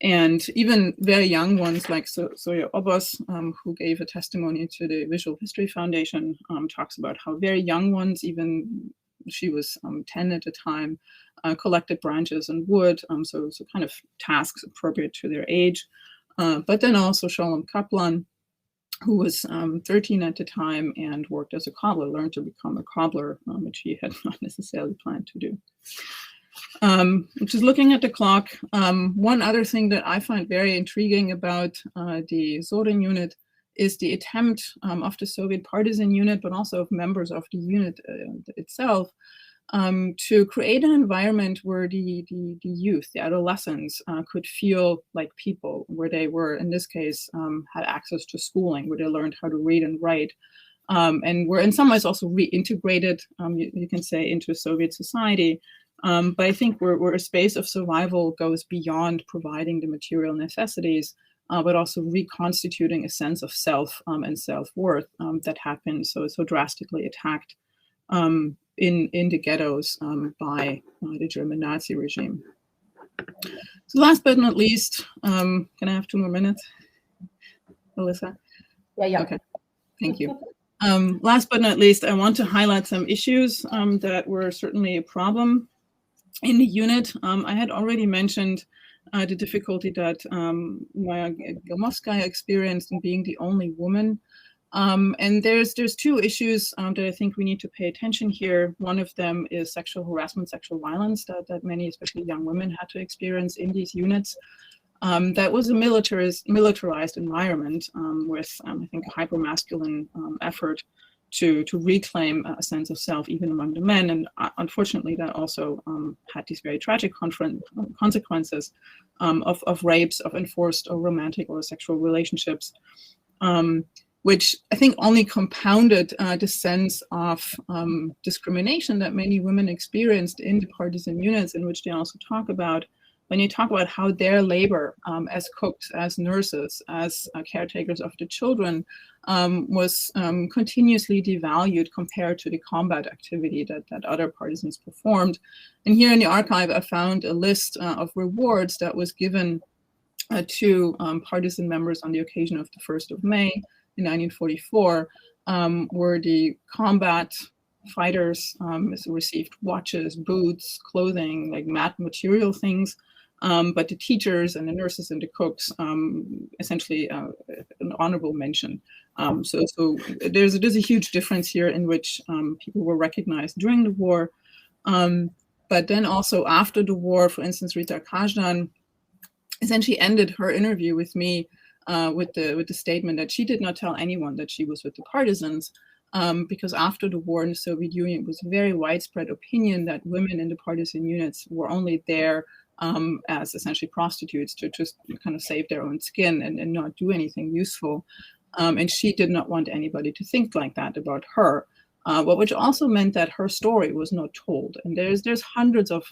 Speaker 5: And even very young ones like Zoya Obos, who gave a testimony to the Visual History Foundation, talks about how very young ones, even she was 10 at the time, collected branches and wood, so kind of tasks appropriate to their age. But then also Shalom Kaplan, who was 13 at the time and worked as a cobbler, learned to become a cobbler, which he had not necessarily planned to do. Just looking at the clock, one other thing that I find very intriguing about the Zorin unit is the attempt of the Soviet partisan unit, but also of members of the unit itself, to create an environment where the youth, the adolescents, could feel like people, where they were, in this case, had access to schooling, where they learned how to read and write, and were in some ways also reintegrated, you can say, into Soviet society. But I think where a space of survival goes beyond providing the material necessities, but also reconstituting a sense of self and self-worth that had been so drastically attacked in the ghettos by the German Nazi regime. So last but not least, can I have 2 more minutes, Elissa?
Speaker 2: Yeah.
Speaker 5: Okay, thank you. Last but not least, I want to highlight some issues that were certainly a problem in the unit. I had already mentioned the difficulty that Maya Gelmovskaya experienced in being the only woman. And there's 2 issues that I think we need to pay attention here. One of them is sexual harassment, sexual violence that many, especially young women, had to experience in these units. That was a militarized environment with, I think, a hyper-masculine effort to reclaim a sense of self even among the men. And unfortunately, that also had these very tragic consequences of rapes, of enforced or romantic or sexual relationships, which I think only compounded the sense of discrimination that many women experienced in the partisan units, in which they also talk about when you talk about how their labor as cooks, as nurses, as caretakers of the children was continuously devalued compared to the combat activity that other partisans performed. And here in the archive, I found a list of rewards that was given to partisan members on the occasion of the 1st of May in 1944, where the combat fighters received watches, boots, clothing, like material things. but the teachers and the nurses and the cooks, essentially an honorable mention. So there's a huge difference here in which people were recognized during the war, but then also after the war. For instance, Rita Kazdan essentially ended her interview with me with the statement that she did not tell anyone that she was with the Partisans, because after the war in the Soviet Union, it was very widespread opinion that women in the partisan units were only there as essentially prostitutes to just kind of save their own skin and not do anything useful. And she did not want anybody to think like that about her. Which also meant that her story was not told. And there's hundreds of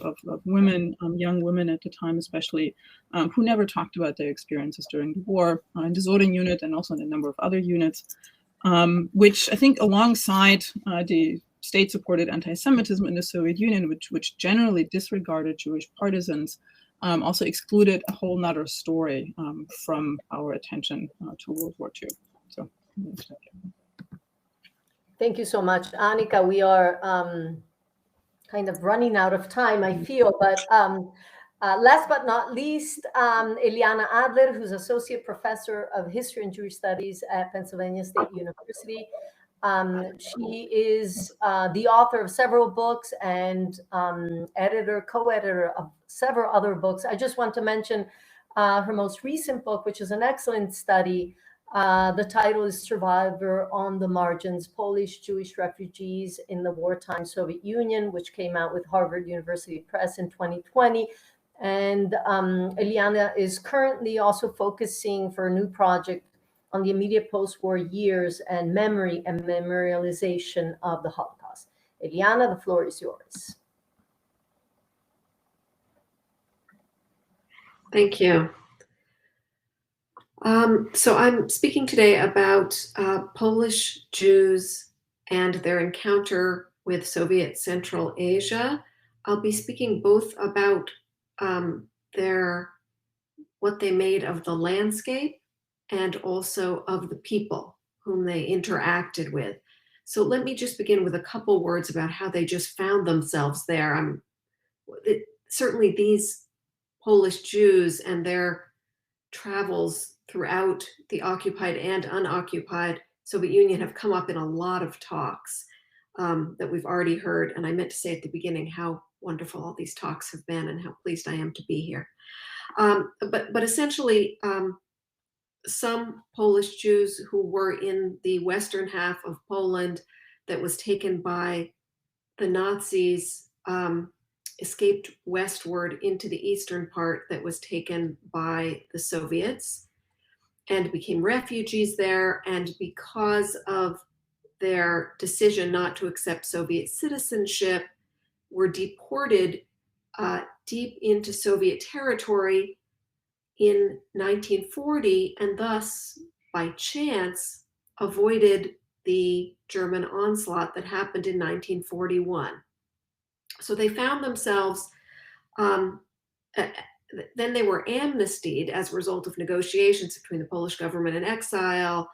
Speaker 5: women, young women at the time especially, who never talked about their experiences during the war in the Zorin unit and also in a number of other units, which I think alongside the state-supported anti-Semitism in the Soviet Union, which generally disregarded Jewish partisans, also excluded a whole nother story from our attention to World War II. So.
Speaker 2: Thank you so much, Anika. We are kind of running out of time, I feel, but last but not least, Eliana Adler, who's Associate Professor of History and Jewish Studies at Pennsylvania State University. She is the author of several books and co-editor of several other books. I just want to mention her most recent book, which is an excellent study. The title is Survivor on the Margins, Polish Jewish Refugees in the Wartime Soviet Union, which came out with Harvard University Press in 2020. And Eliana is currently also focusing for a new project on the immediate post-war years and memory and memorialization of the Holocaust. Eliana, the floor is yours.
Speaker 6: Thank you. So I'm speaking today about Polish Jews and their encounter with Soviet Central Asia. I'll be speaking both about what they made of the landscape and also of the people whom they interacted with. So let me just begin with a couple words about how they just found themselves there. Certainly these Polish Jews and their travels throughout the occupied and unoccupied Soviet Union have come up in a lot of talks that we've already heard. And I meant to say at the beginning how wonderful all these talks have been and how pleased I am to be here. But essentially, some Polish Jews who were in the western half of Poland that was taken by the Nazis escaped westward into the eastern part that was taken by the Soviets and became refugees there. And because of their decision not to accept Soviet citizenship, were deported deep into Soviet territory in 1940, and thus, by chance, avoided the German onslaught that happened in 1941. So they found themselves, then they were amnestied as a result of negotiations between the Polish government in exile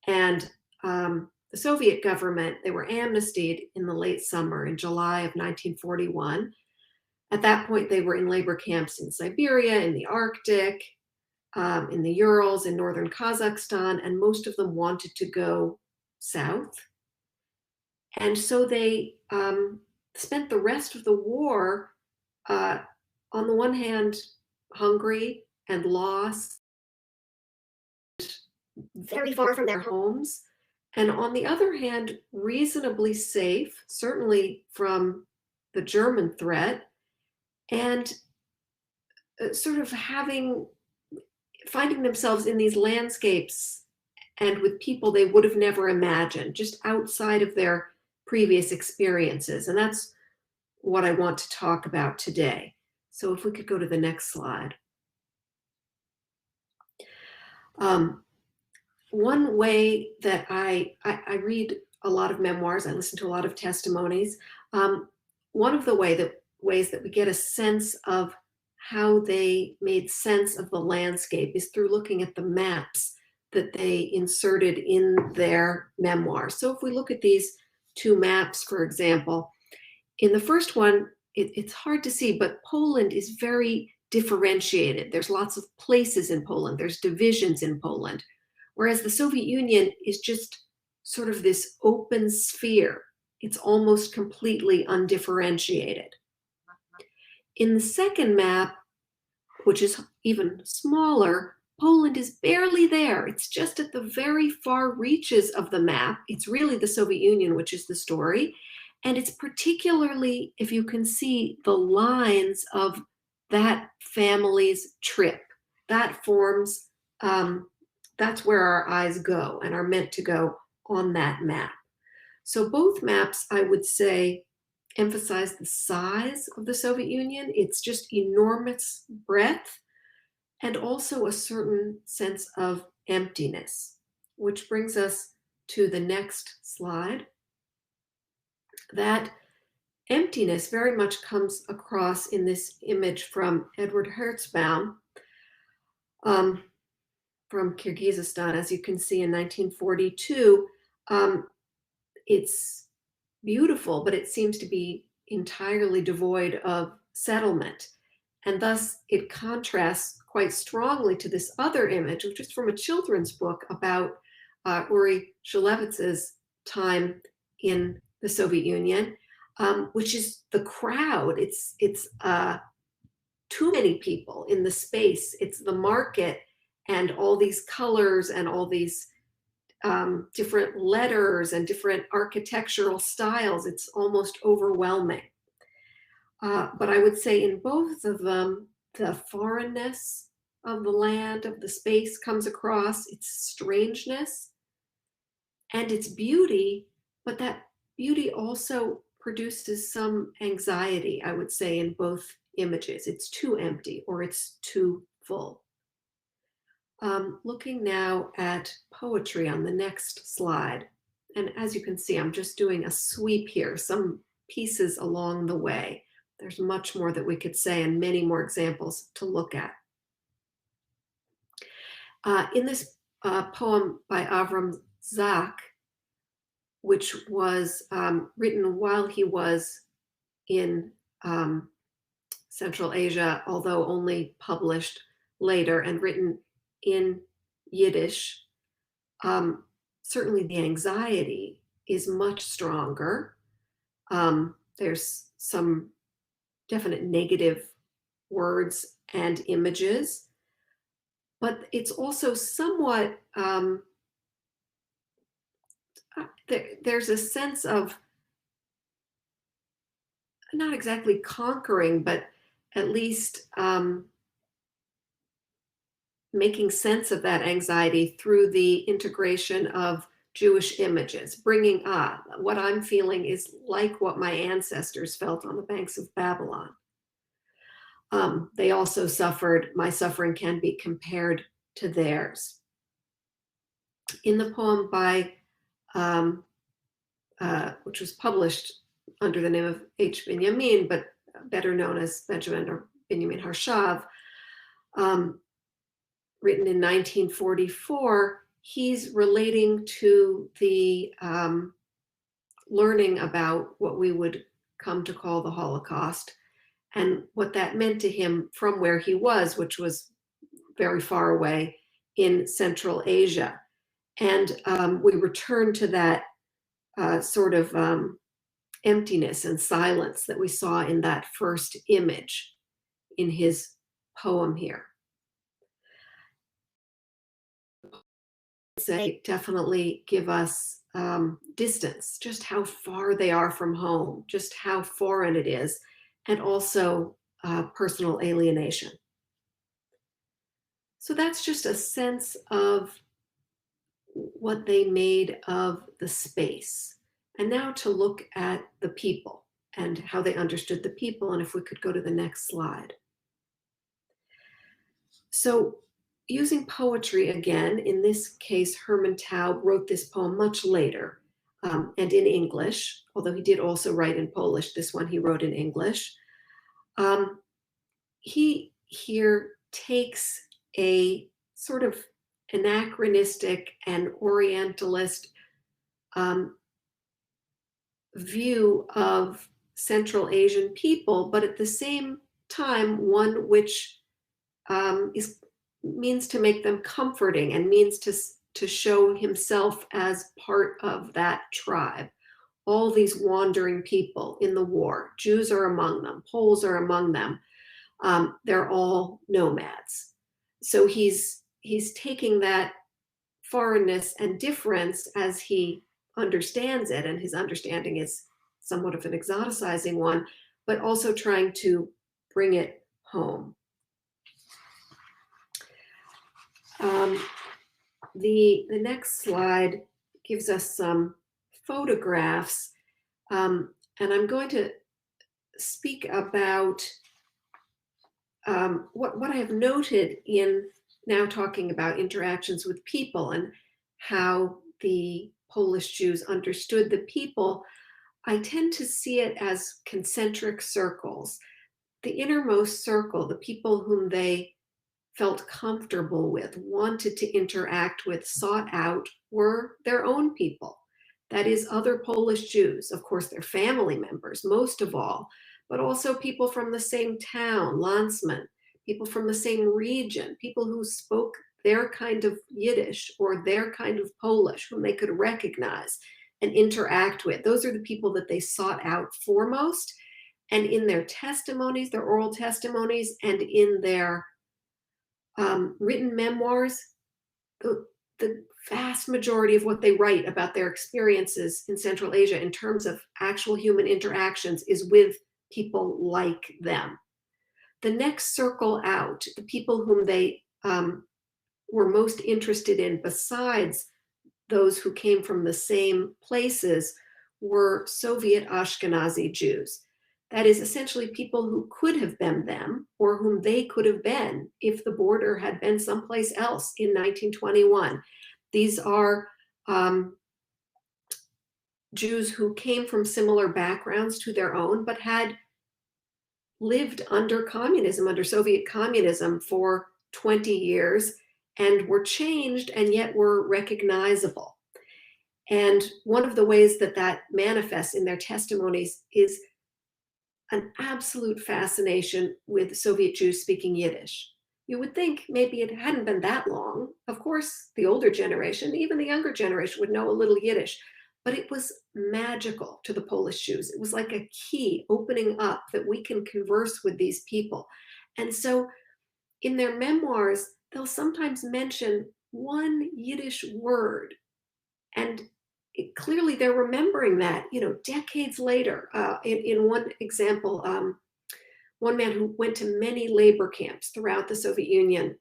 Speaker 6: and the Soviet government. They were amnestied in the late summer, in July of 1941. At that point, they were in labor camps in Siberia, in the Arctic, in the Urals, in northern Kazakhstan, and most of them wanted to go south. And so they spent the rest of the war, on the one hand, hungry and lost, very far from their homes, and on the other hand, reasonably safe, certainly from the German threat, and sort of finding themselves in these landscapes and with people they would have never imagined, just outside of their previous experiences. And that's what I want to talk about today. So if we could go to the next slide. One way that I read a lot of memoirs, I listen to a lot of testimonies. One of the ways that we get a sense of how they made sense of the landscape is through looking at the maps that they inserted in their memoirs. So if we look at these two maps, for example, in the first one, it's hard to see, but Poland is very differentiated. There's lots of places in Poland. There's divisions in Poland. Whereas the Soviet Union is just sort of this open sphere. It's almost completely undifferentiated. In the second map, which is even smaller, Poland is barely there. It's just at the very far reaches of the map. It's really the Soviet Union, which is the story. And it's particularly, if you can see the lines of that family's trip, that forms, that's where our eyes go and are meant to go on that map. So both maps, I would say, emphasize the size of the Soviet Union. It's just enormous breadth and also a certain sense of emptiness, which brings us to the next slide. That emptiness very much comes across in this image from Edward Hertzbaum from Kyrgyzstan, as you can see in 1942. It's beautiful, but it seems to be entirely devoid of settlement. And thus it contrasts quite strongly to this other image, which is from a children's book about Uri Shulevits's time in the Soviet Union, which is the crowd. It's too many people in the space. It's the market and all these colors and all these different letters and different architectural styles. It's almost overwhelming. But I would say in both of them, the foreignness of the land, of the space comes across, its strangeness and its beauty, but that beauty also produces some anxiety, I would say, in both images. It's too empty or it's too full. Looking now at poetry on the next slide. And as you can see, I'm just doing a sweep here, some pieces along the way. There's much more that we could say and many more examples to look at. In this poem by Avram Zak, which was written while he was in Central Asia, although only published later and written in Yiddish, certainly the anxiety is much stronger. There's some definite negative words and images, but it's also somewhat, there's a sense of not exactly conquering, but at least making sense of that anxiety through the integration of Jewish images, bringing what I'm feeling is like what my ancestors felt on the banks of Babylon. They also suffered, my suffering can be compared to theirs. In the poem by, which was published under the name of H. Binyamin, but better known as Benjamin or Binyamin Harshav, written in 1944, he's relating to the learning about what we would come to call the Holocaust and what that meant to him from where he was, which was very far away in Central Asia. And we return to that sort of emptiness and silence that we saw in that first image in his poem here. They definitely give us distance, just how far they are from home, just how foreign it is, and also personal alienation. So that's just a sense of what they made of the space. And now to look at the people and how they understood the people. And if we could go to the next slide. So using poetry again, in this case, Herman Taub wrote this poem much later and in English, although he did also write in Polish. This one he wrote in English. He here takes a sort of anachronistic and Orientalist view of Central Asian people, but at the same time one which means to make them comforting and means to show himself as part of that tribe. All these wandering people in the war, Jews are among them, Poles are among them. They're all nomads. So he's taking that foreignness and difference as he understands it, and his understanding is somewhat of an exoticizing one, but also trying to bring it home. The next slide gives us some photographs, and I'm going to speak about what I have noted in now talking about interactions with people and how the Polish Jews understood the people. I tend to see it as concentric circles. The innermost circle, the people whom they felt comfortable with, wanted to interact with, sought out, were their own people. That is, other Polish Jews, of course, their family members, most of all, but also people from the same town, landsmen, people from the same region, people who spoke their kind of Yiddish or their kind of Polish, whom they could recognize and interact with. Those are the people that they sought out foremost. And in their testimonies, their oral testimonies, and in their written memoirs, the vast majority of what they write about their experiences in Central Asia in terms of actual human interactions is with people like them. The next circle out, the people whom they were most interested in, besides those who came from the same places, were Soviet Ashkenazi Jews. That is essentially people who could have been them, or whom they could have been if the border had been someplace else in 1921. These are Jews who came from similar backgrounds to their own, but had lived under communism, under Soviet communism for 20 years, and were changed and yet were recognizable. And one of the ways that that manifests in their testimonies is an absolute fascination with Soviet Jews speaking Yiddish. You would think maybe it hadn't been that long. Of course, the older generation, even the younger generation, would know a little Yiddish, but it was magical to the Polish Jews. It was like a key opening up that we can converse with these people. And so in their memoirs, they'll sometimes mention one Yiddish word, and clearly they're remembering that, decades later. In one example, one man who went to many labor camps throughout the Soviet Union,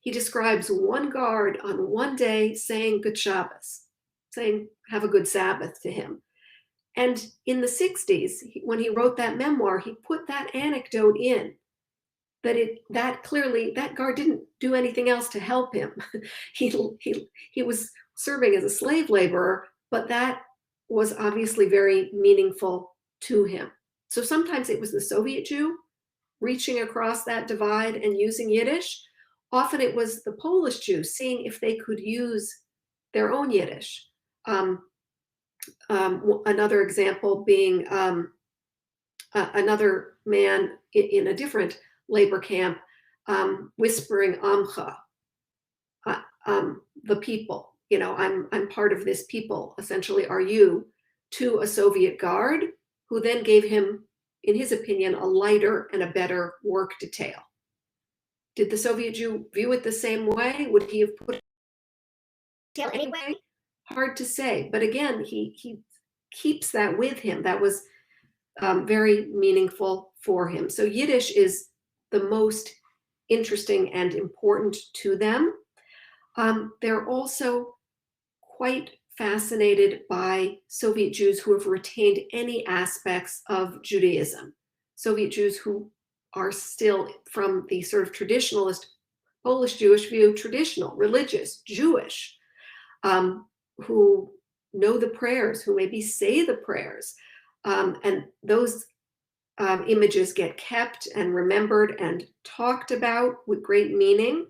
Speaker 6: he describes one guard on one day saying Good Shabbos, saying have a good Sabbath to him. And in the 60s, when he wrote that memoir, he put that anecdote in, that clearly that guard didn't do anything else to help him. He was serving as a slave laborer, but that was obviously very meaningful to him. So sometimes it was the Soviet Jew reaching across that divide and using Yiddish. Often it was the Polish Jew seeing if they could use their own Yiddish. Another example being another man in a different labor camp whispering Amcha, the people. I'm part of this people, essentially, are you, to a Soviet guard who then gave him, in his opinion, a lighter and a better work detail. Did the Soviet Jew view it the same way? Would he have put it anyway? Hard to say. But again, he keeps that with him. That was very meaningful for him. So Yiddish is the most interesting and important to them. They're also quite fascinated by Soviet Jews who have retained any aspects of Judaism. Soviet Jews who are still, from the sort of traditionalist Polish Jewish view, traditional, religious, Jewish, who know the prayers, who maybe say the prayers. And those images get kept and remembered and talked about with great meaning,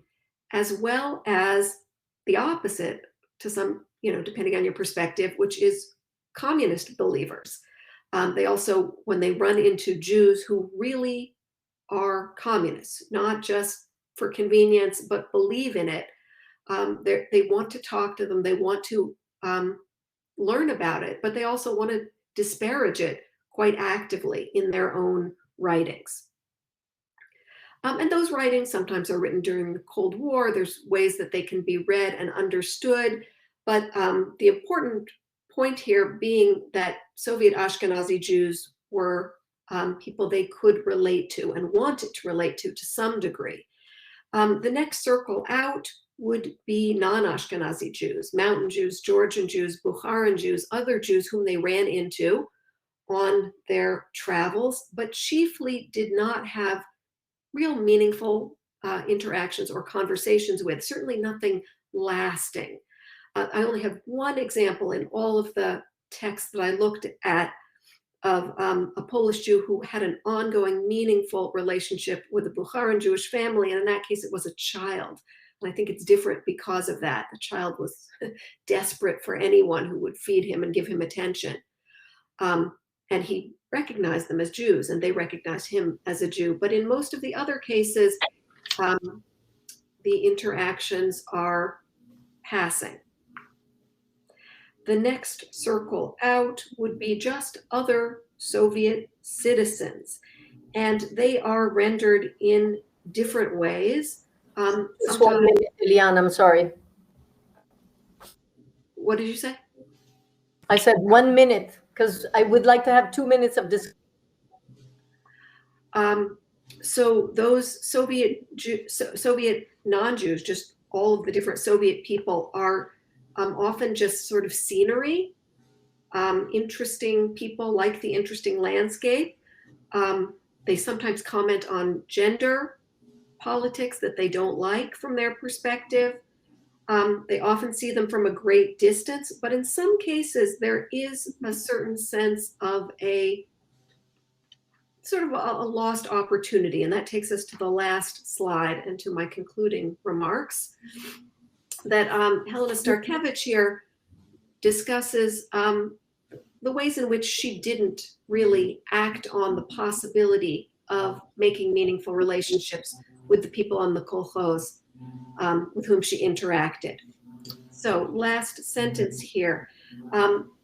Speaker 6: as well as the opposite to some, depending on your perspective, which is communist believers. They also, when they run into Jews who really are communists, not just for convenience, but believe in it, they want to talk to them. They want to learn about it, but they also want to disparage it quite actively in their own writings. And those writings sometimes are written during the Cold War. There's ways that they can be read and understood. But the important point here being that Soviet Ashkenazi Jews were people they could relate to and wanted to relate to some degree. The next circle out would be non-Ashkenazi Jews, Mountain Jews, Georgian Jews, Bukharan Jews, other Jews whom they ran into on their travels, but chiefly did not have real meaningful interactions or conversations with, certainly nothing lasting. I only have one example in all of the texts that I looked at of a Polish Jew who had an ongoing, meaningful relationship with a Bukharan Jewish family, and in that case, it was a child. And I think it's different because of that. The child was desperate for anyone who would feed him and give him attention. And he recognized them as Jews, and they recognized him as a Jew. But in most of the other cases, the interactions are passing. The next circle out would be just other Soviet citizens, and they are rendered in different ways.
Speaker 2: Just 1 minute, Eliana, I'm sorry.
Speaker 6: What did you say?
Speaker 2: I said 1 minute, because I would like to have 2 minutes of this.
Speaker 6: So those Soviet non-Jews, just all of the different Soviet people, are often just sort of scenery, interesting people like the interesting landscape. They sometimes comment on gender politics that they don't like from their perspective. They often see them from a great distance, but in some cases there is a certain sense of a sort of a lost opportunity. And that takes us to the last slide and to my concluding remarks, that Helena Starkevich here discusses the ways in which she didn't really act on the possibility of making meaningful relationships with the people on the kolkhoz with whom she interacted. So last sentence here,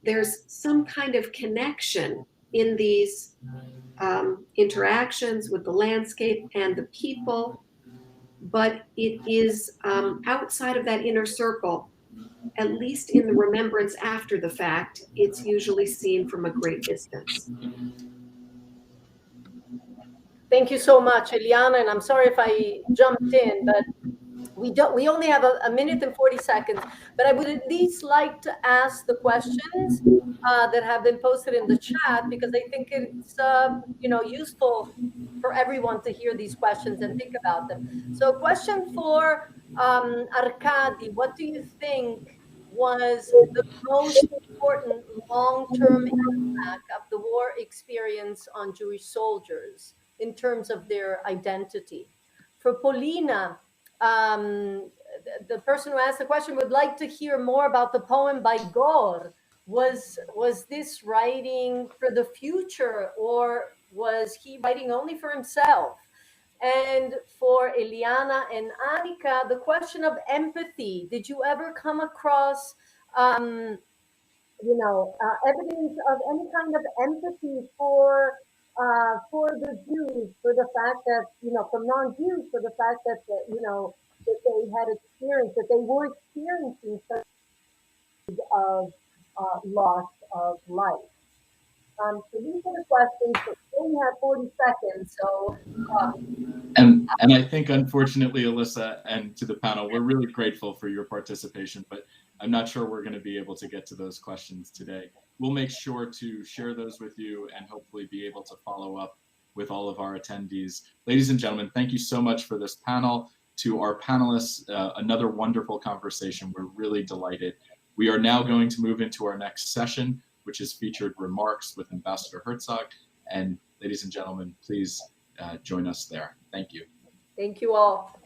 Speaker 6: there's some kind of connection in these interactions with the landscape and the people, but it is outside of that inner circle, at least in the remembrance after the fact. It's usually seen from a great distance.
Speaker 2: Thank you so much, Eliana, and I'm sorry if I jumped in, but we only have a minute and 40 seconds, but I would at least like to ask the questions that have been posted in the chat, because I think it's useful for everyone to hear these questions and think about them. So question for Arkadi, what do you think was the most important long-term impact of the war experience on Jewish soldiers in terms of their identity? For Polina, the person who asked the question would like to hear more about the poem by Gor. Was this writing for the future, or was he writing only for himself? And for Eliana and Anika, the question of empathy. Did you ever come across evidence of any kind of empathy for the Jews, for the fact that, from non-Jews, for the fact that, that they had experienced, that they were experiencing such of loss of life? So these are the questions, but we only have 40 seconds, so.
Speaker 1: And I think, unfortunately, Elissa, and to the panel, we're really grateful for your participation, but I'm not sure we're going to be able to get to those questions today. We'll make sure to share those with you and hopefully be able to follow up with all of our attendees. Ladies and gentlemen, thank you so much for this panel. To our panelists, another wonderful conversation. We're really delighted. We are now going to move into our next session, which is featured remarks with Ambassador Herzog. And ladies and gentlemen, please join us there. Thank you.
Speaker 2: Thank you all.